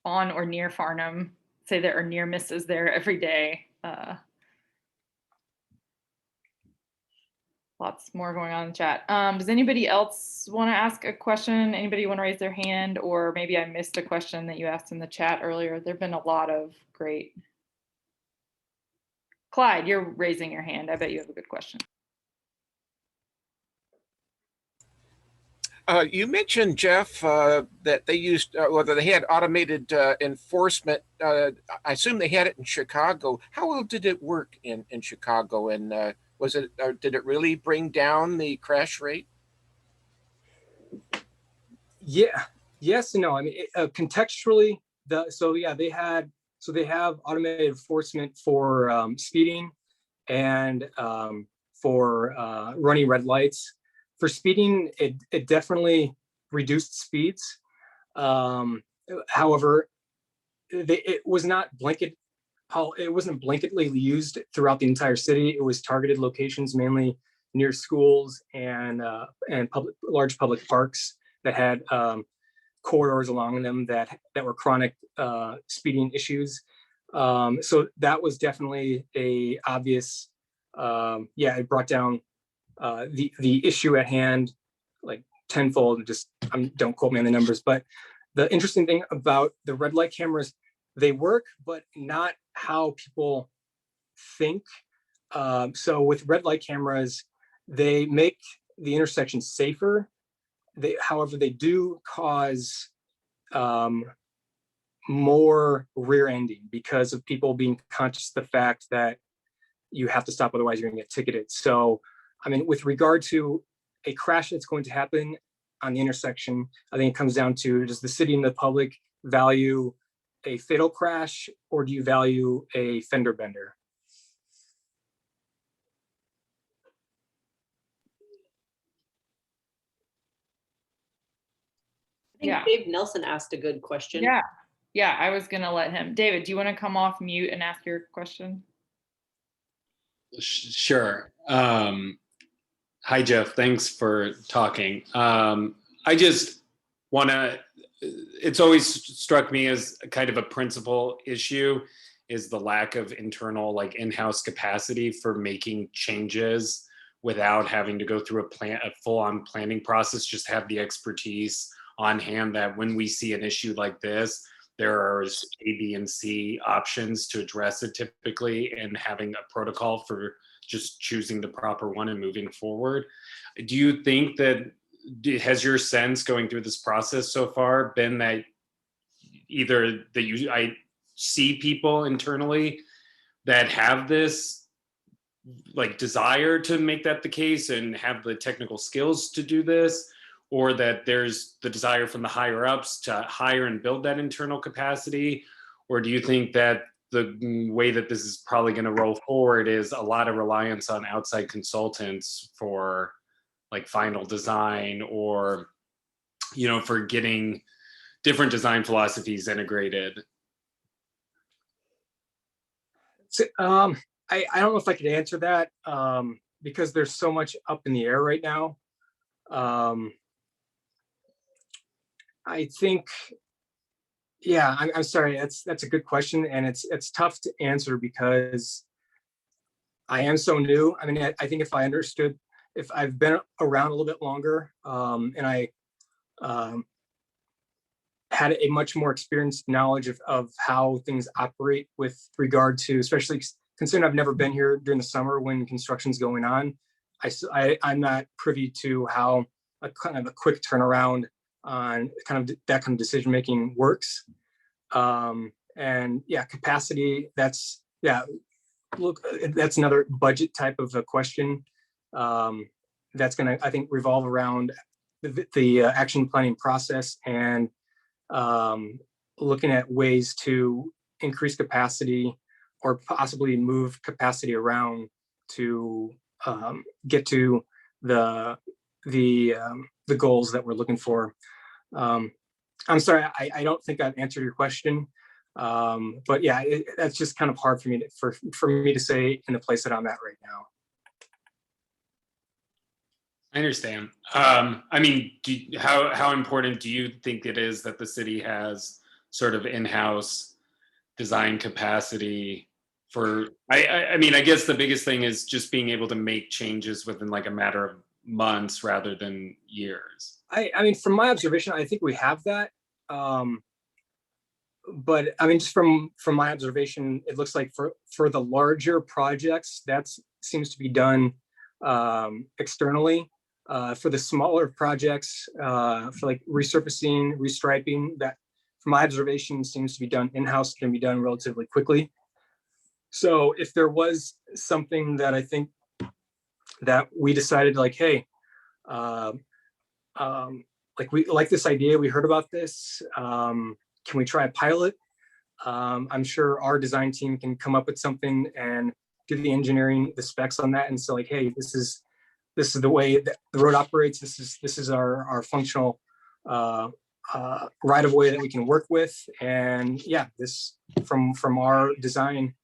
on or near Farnham say there are near misses there every day. Lots more going on in the chat. Does anybody else want to ask a question? Anybody want to raise their hand? Or maybe I missed a question that you asked in the chat earlier. There've been a lot of great. Clyde, you're raising your hand. I bet you have a good question. You mentioned, Jeff, that they used, whether they had automated enforcement. I assume they had it in Chicago. How well did it work in Chicago? And was it, did it really bring down the crash rate? Yeah, yes and no. I mean, contextually, they have automated enforcement for speeding and for running red lights. For speeding, it definitely reduced speeds. However, it was not it wasn't blanketly used throughout the entire city. It was targeted locations, mainly near schools and large public parks that had corridors along them that were chronic speeding issues. So that was definitely a obvious. It brought down the issue at hand like tenfold. Don't quote me on the numbers, but the interesting thing about the red light cameras, they work, but not how people think. So with red light cameras, they make the intersection safer. However, they do cause more rear ending because of people being conscious of the fact that you have to stop, otherwise you're gonna get ticketed. So, I mean, with regard to a crash that's going to happen on the intersection, I think it comes down to, does the city and the public value a fatal crash, or do you value a fender bender? I think Yeah. Dave Nelson asked a good question. Yeah, I was gonna let him. David, do you want to come off mute and ask your question? Sure. Hi, Jeff. Thanks for talking. I just want to, it's always struck me as kind of a principal issue is the lack of internal, like in-house capacity for making changes without having to go through a full-on planning process, just have the expertise on hand that when we see an issue like this, there are A, B, and C options to address it typically, and having a protocol for just choosing the proper one and moving forward. Do you think that, has your sense going through this process so far been that either that I see people internally that have this like desire to make that the case and have the technical skills to do this, or that there's the desire from the higher ups to hire and build that internal capacity? Or do you think that the way that this is probably going to roll forward is a lot of reliance on outside consultants for like final design, or, you know, for getting different design philosophies integrated? So, I don't know if I could answer that because there's so much up in the air right now. I think, yeah, I'm sorry. That's a good question, and it's tough to answer because I am so new. I mean, I think if I've been around a little bit longer, and I had a much more experienced knowledge of how things operate with regard to, especially considering I've never been here during the summer when construction's going on. I'm not privy to how a kind of a quick turnaround on kind of that kind of decision making works. And yeah, capacity, that's another budget type of a question. That's gonna, I think, revolve around the action planning process and looking at ways to increase capacity or possibly move capacity around to get to the goals that we're looking for. I'm sorry, I don't think I've answered your question, but yeah, that's just kind of hard for me to say in the place that I'm at right now. I understand. I mean, how important do you think it is that the city has sort of in-house design capacity for, I mean, I guess the biggest thing is just being able to make changes within like a matter of months rather than years. I mean, from my observation, I think we have that. But I mean, just from my observation, it looks like for the larger projects, that seems to be done externally. For the smaller projects, for like resurfacing, restriping, that from my observation seems to be done in-house, can be done relatively quickly. So if there was something that I think that we decided like, hey, like we like this idea, we heard about this, can we try a pilot? I'm sure our design team can come up with something and do the engineering, the specs on that, and so like, hey, this is the way that the road operates. This is our functional right of way that we can work with, and yeah, this from our design,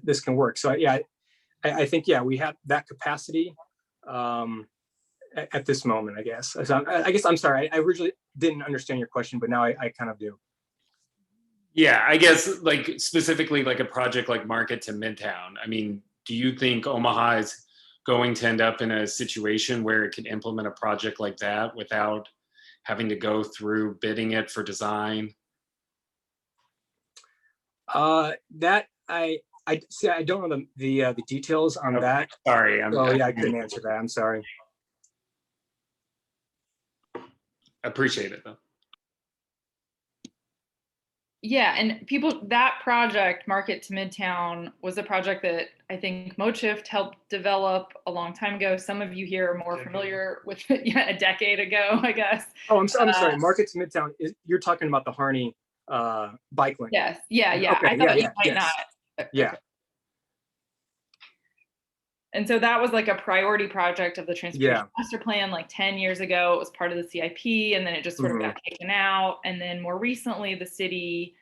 this can work. So yeah, I think yeah, we have that capacity at this moment, I guess. So I guess I'm sorry, I originally didn't understand your question, but now I kind of do. Yeah, I guess like specifically like a project like Market to Midtown. I mean, do you think Omaha is going to end up in a situation where it can implement a project like that without having to go through bidding it for design? That I see. I don't know the details on that. Sorry, So yeah, I couldn't answer that. I'm sorry. Appreciate it though. Yeah, and that project, Market to Midtown, was a project that I think MoChift helped develop a long time ago. Some of you here are more familiar with it, yeah, a decade ago, I guess. Oh, I'm sorry. Market to Midtown, you're talking about the Harney bike lane. Yes, yeah. Okay, I thought you might yes. not. Yeah. And so that was like a priority project of the transportation master plan like 10 years ago. It was part of the CIP, and then it just sort of got taken out. And then more recently, the city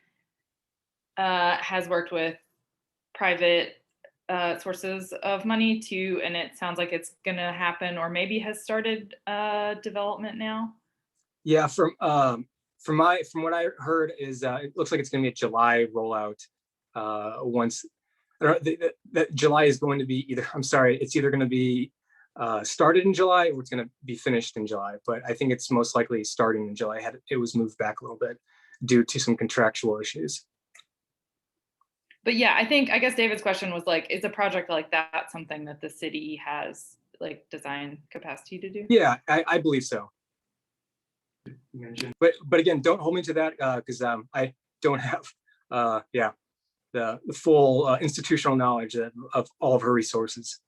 has worked with private sources of money too, and it sounds like it's going to happen, or maybe has started development now. Yeah, from what I heard is it looks like it's going to be a July rollout once. That July is going to be it's either going to be started in July or it's going to be finished in July. But I think it's most likely starting in July. It was moved back a little bit due to some contractual issues. But yeah, I guess David's question was like, is a project like that something that the city has like design capacity to do? Yeah, I believe so. But again, don't hold me to that because I don't have the full institutional knowledge of all of her resources.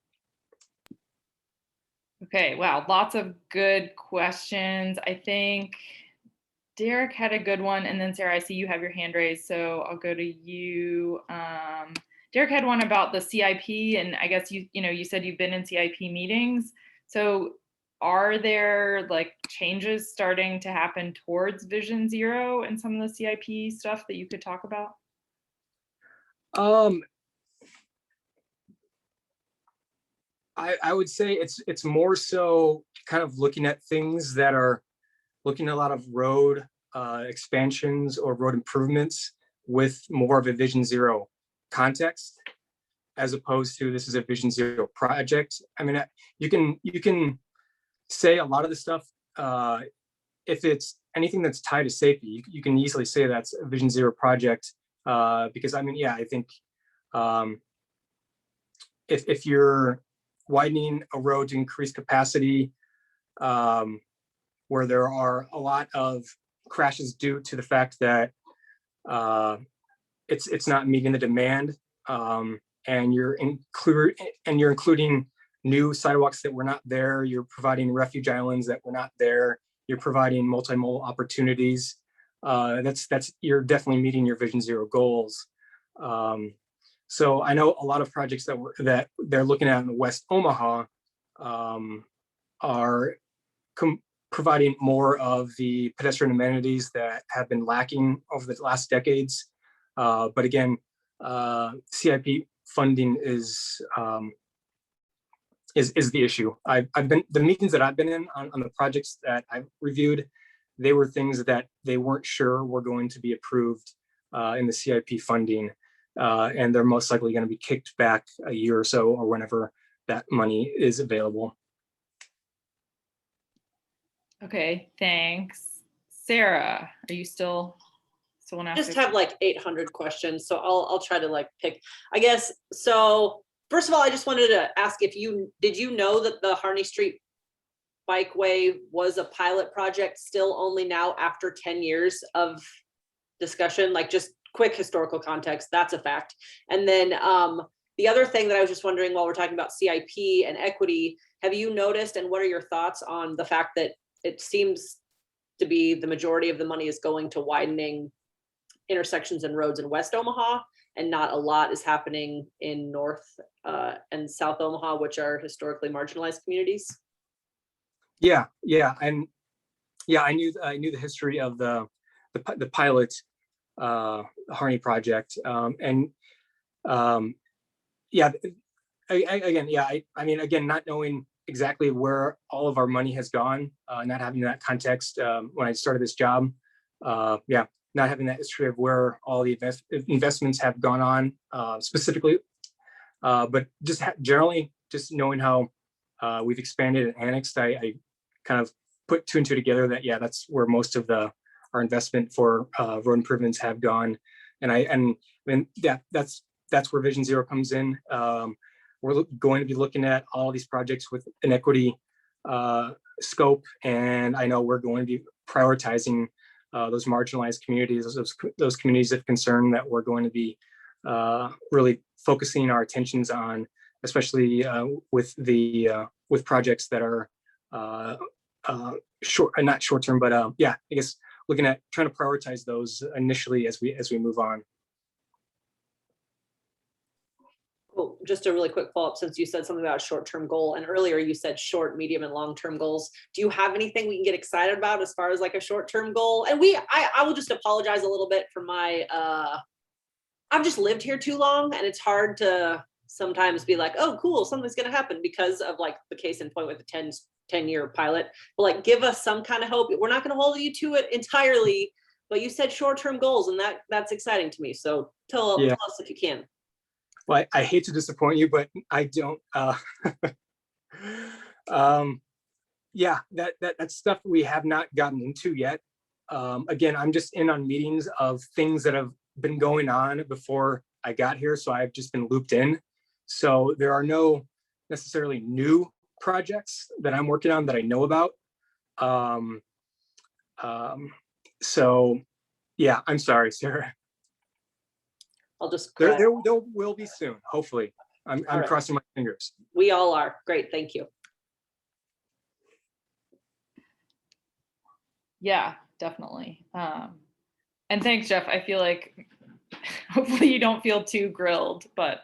Okay, wow, lots of good questions. I think Derek had a good one, and then Sarah, I see you have your hand raised, so I'll go to you. Derek had one about the CIP, and I guess you said you've been in CIP meetings. So are there like changes starting to happen towards Vision Zero and some of the CIP stuff that you could talk about? I would say it's more so kind of looking at things that are looking at a lot of road expansions or road improvements with more of a Vision Zero context, as opposed to this is a Vision Zero project. I mean, you can say a lot of the stuff if it's anything that's tied to safety, you can easily say that's a Vision Zero project because I mean, yeah, I think if you're widening a road to increase capacity, where there are a lot of crashes due to the fact that it's not meeting the demand, and you're including new sidewalks that were not there. You're providing refuge islands that were not there. you're providing multimodal opportunities. You're definitely meeting your Vision Zero goals. So I know a lot of projects that they're looking at in West Omaha are providing more of the pedestrian amenities that have been lacking over the last decades. But again, CIP funding is the issue. The meetings that I've been in on the projects that I've reviewed, they were things that they weren't sure were going to be approved in the CIP funding. And they're most likely going to be kicked back a year or so, or whenever that money is available. Okay, thanks. Sarah, are you still want to Just have like 800 questions, so I'll try to like pick, I guess. So first of all, I just wanted to ask if did you know that the Harney Street Bikeway was a pilot project still only now after 10 years of discussion? Like, just quick historical context, that's a fact. And then the other thing that I was just wondering, while we're talking about CIP and equity, have you noticed, and what are your thoughts on the fact that it seems to be the majority of the money is going to widening intersections and roads in West Omaha, and not a lot is happening in North and South Omaha, which are historically marginalized communities? Yeah, and yeah, I knew the history of the pilot Harney project, and yeah, I mean, again, not knowing exactly where all of our money has gone, not having that context when I started this job, not having that history of where all the investments have gone on specifically, but just generally, just knowing how we've expanded and annexed, I kind of put two and two together that, yeah, that's where most of our investment for road improvements have gone. And that's where Vision Zero comes in. We're going to be looking at all these projects with an equity scope, and I know we're going to be prioritizing those marginalized communities, those communities of concern that we're going to be really focusing our attentions on, especially with projects that are not short term, but I guess looking at trying to prioritize those initially as we move on. Cool. Just a really quick follow-up, since you said something about a short-term goal, and earlier you said short, medium, and long-term goals. Do you have anything we can get excited about as far as like a short-term goal? And I will just apologize a little bit for my I've just lived here too long, and it's hard to sometimes be like, oh cool, something's gonna happen, because of like the case in point with the 10-year pilot. But like, give us some kind of hope. We're not gonna hold you to it entirely, but you said short-term goals, and that's exciting to me. So tell us if you can. Well, I hate to disappoint you, but I don't. That's stuff we have not gotten into yet. Again, I'm just in on meetings of things that have been going on before I got here, so I've just been looped in. So there are no necessarily new projects that I'm working on that I know about. So yeah, I'm sorry, Sarah. I'll just there will be soon, hopefully. I'm right. Crossing my fingers. We all are. Great, thank you. Yeah, definitely. And thanks, Jeff. I feel like hopefully you don't feel too grilled, but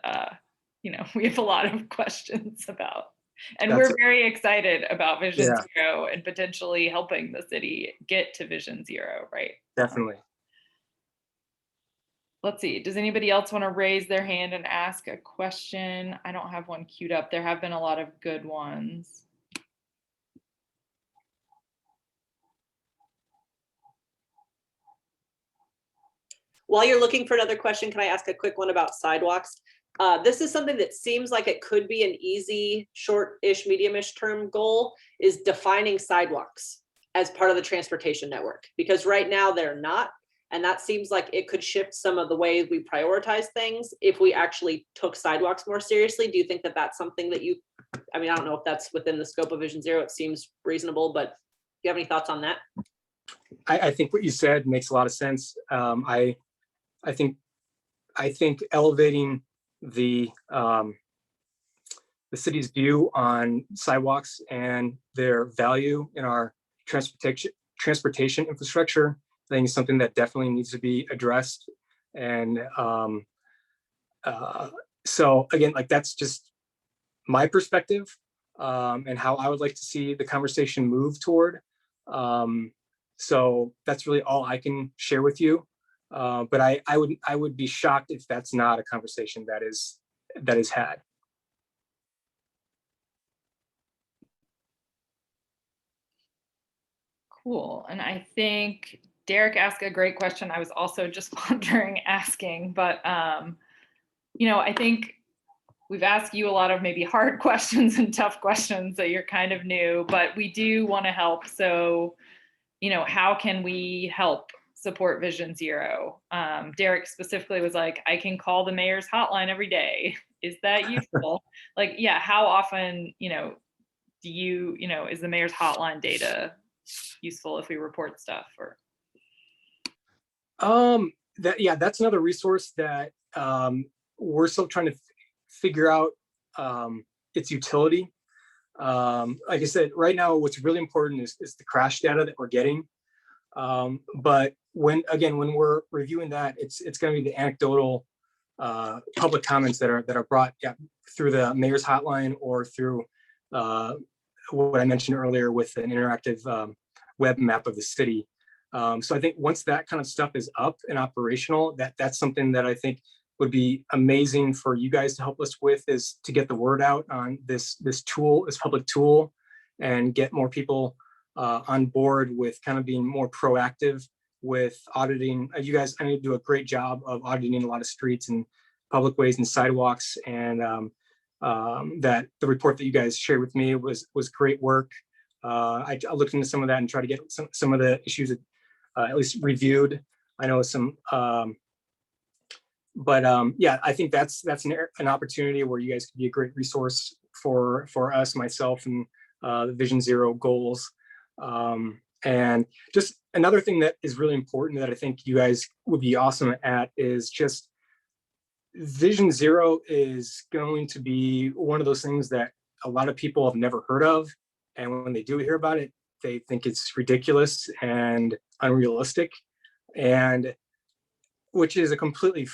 we have a lot of questions about, and we're very excited about Vision Zero and potentially helping the city get to Vision Zero, right? Definitely. Let's see, does anybody else want to raise their hand and ask a question? I don't have one queued up. There have been a lot of good ones. While you're looking for another question, can I ask a quick one about sidewalks? This is something that seems like it could be an easy, short-ish, medium-ish term goal, is defining sidewalks as part of the transportation network. Because right now they're not. And that seems like it could shift some of the ways we prioritize things if we actually took sidewalks more seriously. Do you think that that's something that I don't know if that's within the scope of Vision Zero. It seems reasonable, but do you have any thoughts on that? I think what you said makes a lot of sense. I think elevating the city's view on sidewalks and their value in our transportation infrastructure, I think is something that definitely needs to be addressed. And so again, like that's just my perspective and how I would like to see the conversation move toward. So that's really all I can share with you. But I would be shocked if that's not a conversation that is had. Cool. And I think Derek asked a great question. I was also just wondering asking, but I think we've asked you a lot of maybe hard questions and tough questions that you're kind of new, but we do want to help. So, how can we help support Vision Zero? Derek specifically was like, I can call the mayor's hotline every day. Is that useful? Like, yeah, how often, do you, is the mayor's hotline data useful if we report stuff or? That's another resource that we're still trying to figure out its utility. Like I said, right now, what's really important is the crash data that we're getting. But when we're reviewing that, it's going to be the anecdotal public comments that are brought through the mayor's hotline or through what I mentioned earlier with an interactive web map of the city. So I think once that kind of stuff is up and operational, that's something that I think would be amazing for you guys to help us with, is to get the word out on this tool, this public tool, and get more people on board with kind of being more proactive with auditing. You guys, I need to do a great job of auditing a lot of streets and public ways and sidewalks, and that the report that you guys shared with me was great work. I looked into some of that and tried to get some of the issues at least reviewed. I know some, but I think that's an opportunity where you guys could be a great resource for us, myself, and the Vision Zero goals. And just another thing that is really important that I think you guys would be awesome at is just Vision Zero is going to be one of those things that a lot of people have never heard of. And when they do hear about it, they think it's ridiculous and unrealistic, and which is a completely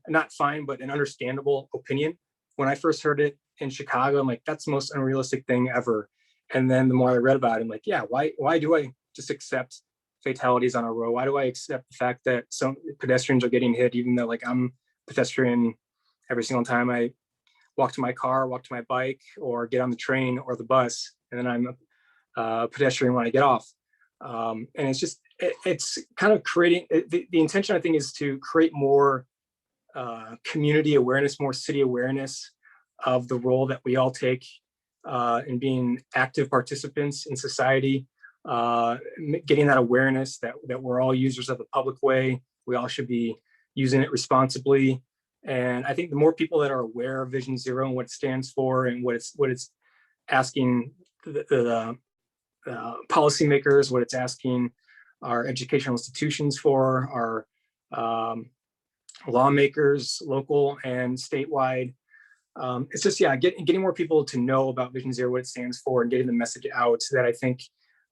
not fine, but an understandable opinion. When I first heard it in Chicago, I'm like, that's the most unrealistic thing ever. And then the more I read about it, I'm like, yeah, why do I just accept fatalities on a road? Why do I accept the fact that some pedestrians are getting hit, even though like I'm a pedestrian every single time I walk to my car, walk to my bike, or get on the train or the bus, and then I'm a pedestrian when I get off. And it's kind of creating, the intention, I think, is to create more community awareness, more city awareness of the role that we all take in being active participants in society, getting that awareness that we're all users of the public way. We all should be using it responsibly. And I think the more people that are aware of Vision Zero and what it stands for and what it's asking the policymakers, what it's asking our educational institutions for, our lawmakers, local and statewide. It's just, getting more people to know about Vision Zero, what it stands for, and getting the message out that I think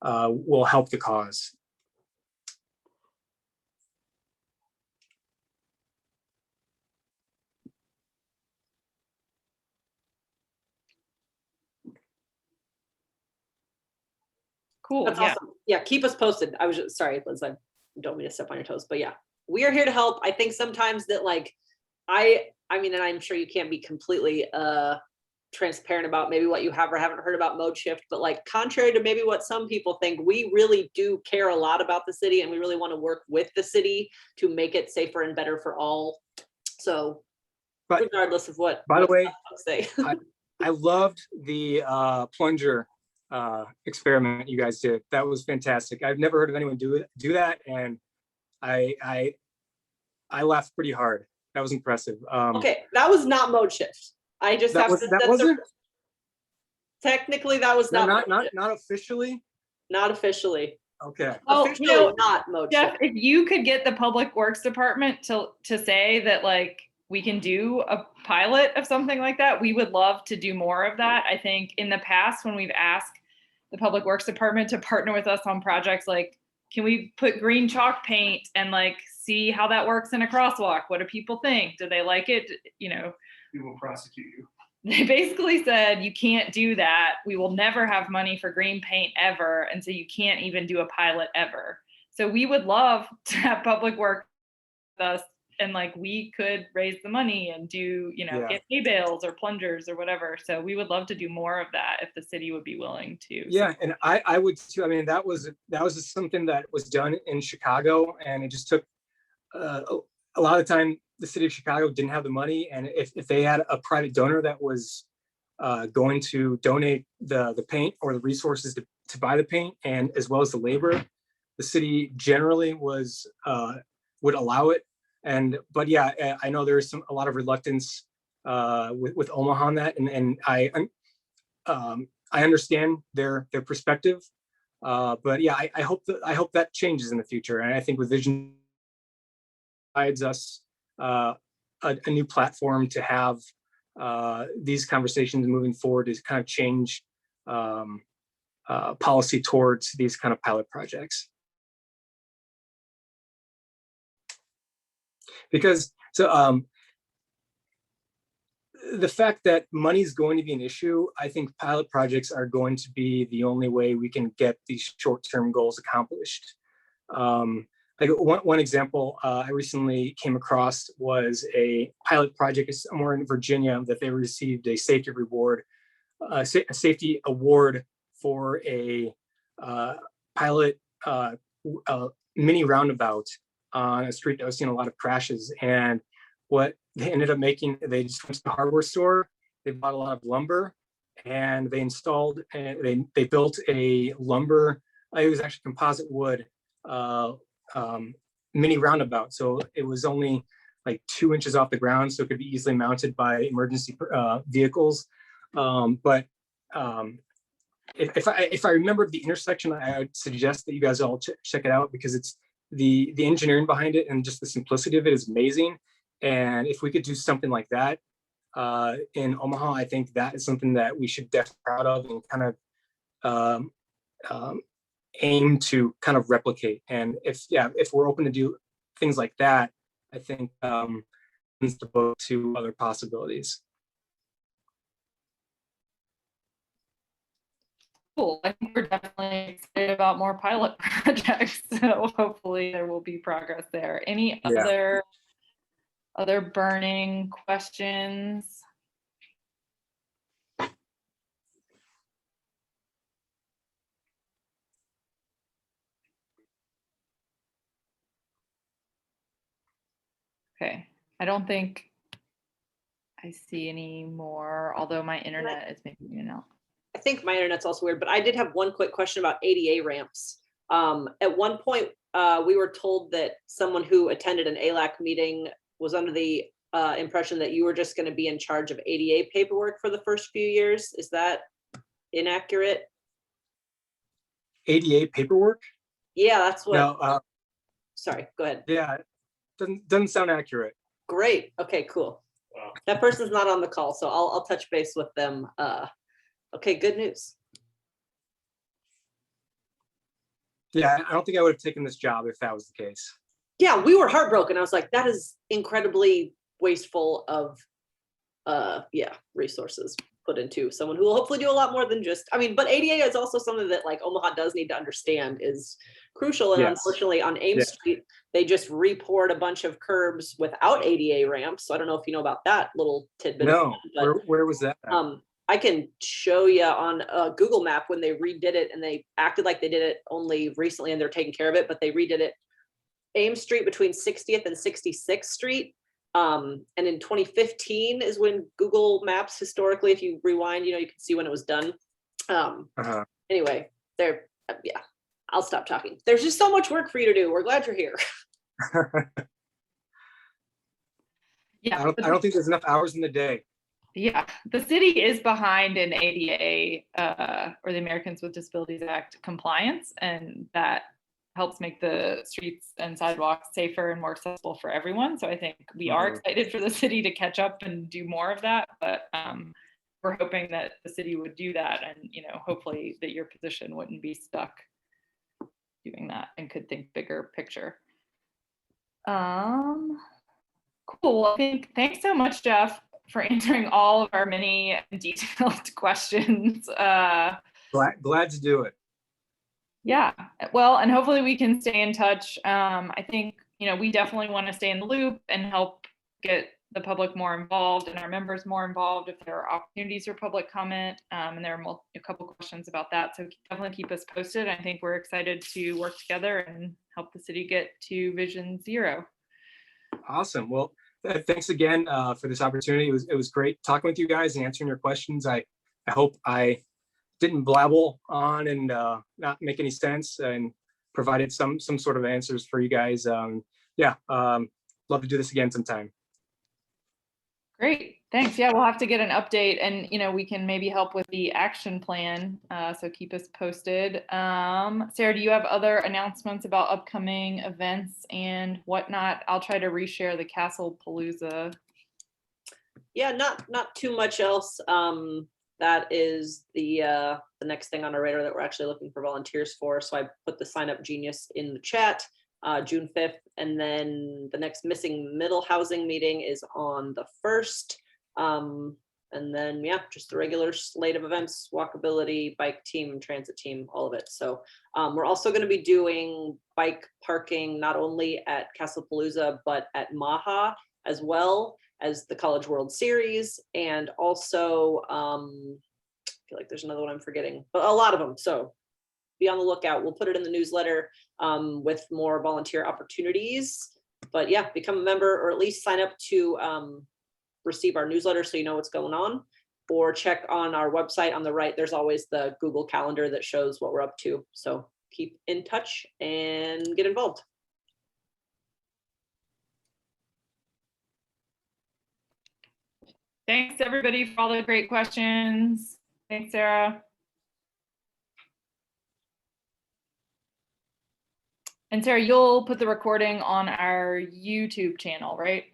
will help the cause. Cool. That's awesome. Yeah, keep us posted. I was just, sorry, Liz, I don't mean to step on your toes, but yeah, we are here to help. I think sometimes that like, I mean, and I'm sure you can't be completely transparent about maybe what you have or haven't heard about mode shift, but like contrary to maybe what some people think, we really do care a lot about the city, and we really want to work with the city to make it safer and better for all. So regardless of what, by the way, say. I loved the plunger experiment you guys did. That was fantastic. I've never heard of anyone do that, and I laughed pretty hard. That was impressive. Okay, that was not mode shift. I just have to. That wasn't. Technically, that was not officially. Not officially. Okay. Officially not mode Jeff, shift. if you could get the Public Works Department to say that like we can do a pilot of something like that, we would love to do more of that. I think in the past when we've asked the Public Works Department to partner with us on projects like, can we put green chalk paint and like see how that works in a crosswalk? What do people think? Do they like it? You know, We will prosecute you. they basically said, you can't do that. We will never have money for green paint ever. And so you can't even do a pilot ever. So we would love to have Public Works with us, and like we could raise the money and do, you know, Yeah. get hay bales or plungers or whatever. So we would love to do more of that if the city would be willing to. Yeah, and I would too. I mean, that was something that was done in Chicago, and it just took a lot of time. The city of Chicago didn't have the money, and if they had a private donor that was going to donate the paint or the resources to buy the paint, and as well as the labor, the city generally would allow it. But yeah, I know there's a lot of reluctance with Omaha on that, and I understand their perspective, but yeah, I hope that changes in the future, and I think with Vision provides us a new platform to have these conversations moving forward to kind of change policy towards these kind of pilot projects. Because the fact that money is going to be an issue, I think pilot projects are going to be the only way we can get these short-term goals accomplished. Like one example I recently came across was a pilot project somewhere in Virginia that they received a safety award for a pilot mini roundabout on a street that was seeing a lot of crashes. And what they ended up making, they just went to the hardware store, they bought a lot of lumber, and they installed, and they built a lumber, it was actually composite wood, mini roundabout. So it was only like 2 inches off the ground, so it could be easily mounted by emergency vehicles. But if I remember the intersection, I would suggest that you guys all check it out, because it's the engineering behind it and just the simplicity of it is amazing. And if we could do something like that in Omaha, I think that is something that we should definitely be proud of and kind of aim to kind of replicate. And if we're open to do things like that, I think it's the book to other possibilities. Cool. I think we're definitely excited about more pilot projects. So hopefully there will be progress there. Any other burning questions? Okay, I don't think I see any more, although my internet is making me out. I think my internet's also weird, but I did have one quick question about ADA ramps. At one point, we were told that someone who attended an ALAC meeting was under the impression that you were just going to be in charge of ADA paperwork for the first few years. Is that inaccurate? ADA paperwork? Yeah, that's what. No, sorry, go ahead. yeah, doesn't sound accurate. Great. Okay, cool. Wow. That person's not on the call, so I'll touch base with them. Okay, good news. Yeah, I don't think I would have taken this job if that was the case. Yeah, we were heartbroken. I was like, that is incredibly wasteful of resources put into someone who will hopefully do a lot more than just, I mean, but ADA is also something that like Omaha does need to understand is crucial. And Yes. Unfortunately on Ames Street, they just repoured a bunch of curbs without ADA ramps. So I don't know if you know about that little tidbit. No, But, where was that? I can show you on a Google map when they redid it, and they acted like they did it only recently and they're taking care of it, but they redid it. Ames Street between 60th and 66th Street. And in 2015 is when Google Maps historically, if you rewind, you can see when it was done. Anyway, yeah, I'll stop talking. There's just so much work for you to do. We're glad you're here. Yeah, I don't think there's enough hours in the day. Yeah, the city is behind in ADA or the Americans with Disabilities Act compliance, and that helps make the streets and sidewalks safer and more accessible for everyone. So I think we are excited for the city to catch up and do more of that. But we're hoping that the city would do that, and hopefully that your position wouldn't be stuck doing that and could think bigger picture. Cool. Well, thanks so much, Jeff, for answering all of our many detailed questions. Glad to do it. Yeah, well, and hopefully we can stay in touch. I think, we definitely want to stay in the loop and help get the public more involved and our members more involved if there are opportunities for public comment. And there are a couple questions about that. So definitely keep us posted. I think we're excited to work together and help the city get to Vision Zero. Awesome. Well, thanks again for this opportunity. It was great talking with you guys and answering your questions. I hope I didn't blabble on and not make any sense and provided some sort of answers for you guys. Love to do this again sometime. Great, thanks. Yeah, we'll have to get an update, and we can maybe help with the action plan. So keep us posted. Sarah, do you have other announcements about upcoming events and whatnot? I'll try to reshare the Castle Palooza. Yeah, not too much else. That is the next thing on our radar that we're actually looking for volunteers for. So I put the sign up genius in the chat, June 5th. And then the next missing middle housing meeting is on the 1st. And then, just the regular slate of events, walkability, bike team, transit team, all of it. So we're also going to be doing bike parking, not only at Castle Palooza, but at Omaha as well as the College World Series. And also, I feel like there's another one I'm forgetting, but a lot of them. So be on the lookout. We'll put it in the newsletter with more volunteer opportunities. But become a member, or at least sign up to receive our newsletter so you know what's going on, or check on our website on the right. There's always the Google Calendar that shows what we're up to. So keep in touch and get involved. Thanks everybody for all the great questions. Thanks, Sarah. And Sarah, you'll put the recording on our YouTube channel, right?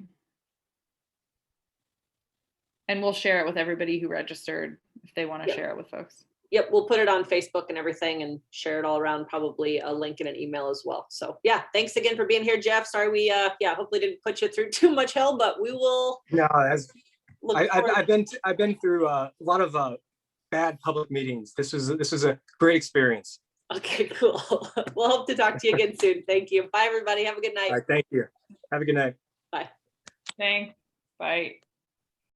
And we'll share it with everybody who registered if they want to share it with folks. Yep, we'll put it on Facebook and everything and share it all around, probably a link and an email as well. So thanks again for being here, Jeff. Sorry we hopefully didn't put you through too much hell, but we will. No, I've been through a lot of bad public meetings. This was a great experience. Okay, cool. We'll hope to talk to you again soon. Thank you. Bye, everybody. Have a good night. All right, thank you. Have a good night. Bye. Thanks. Bye.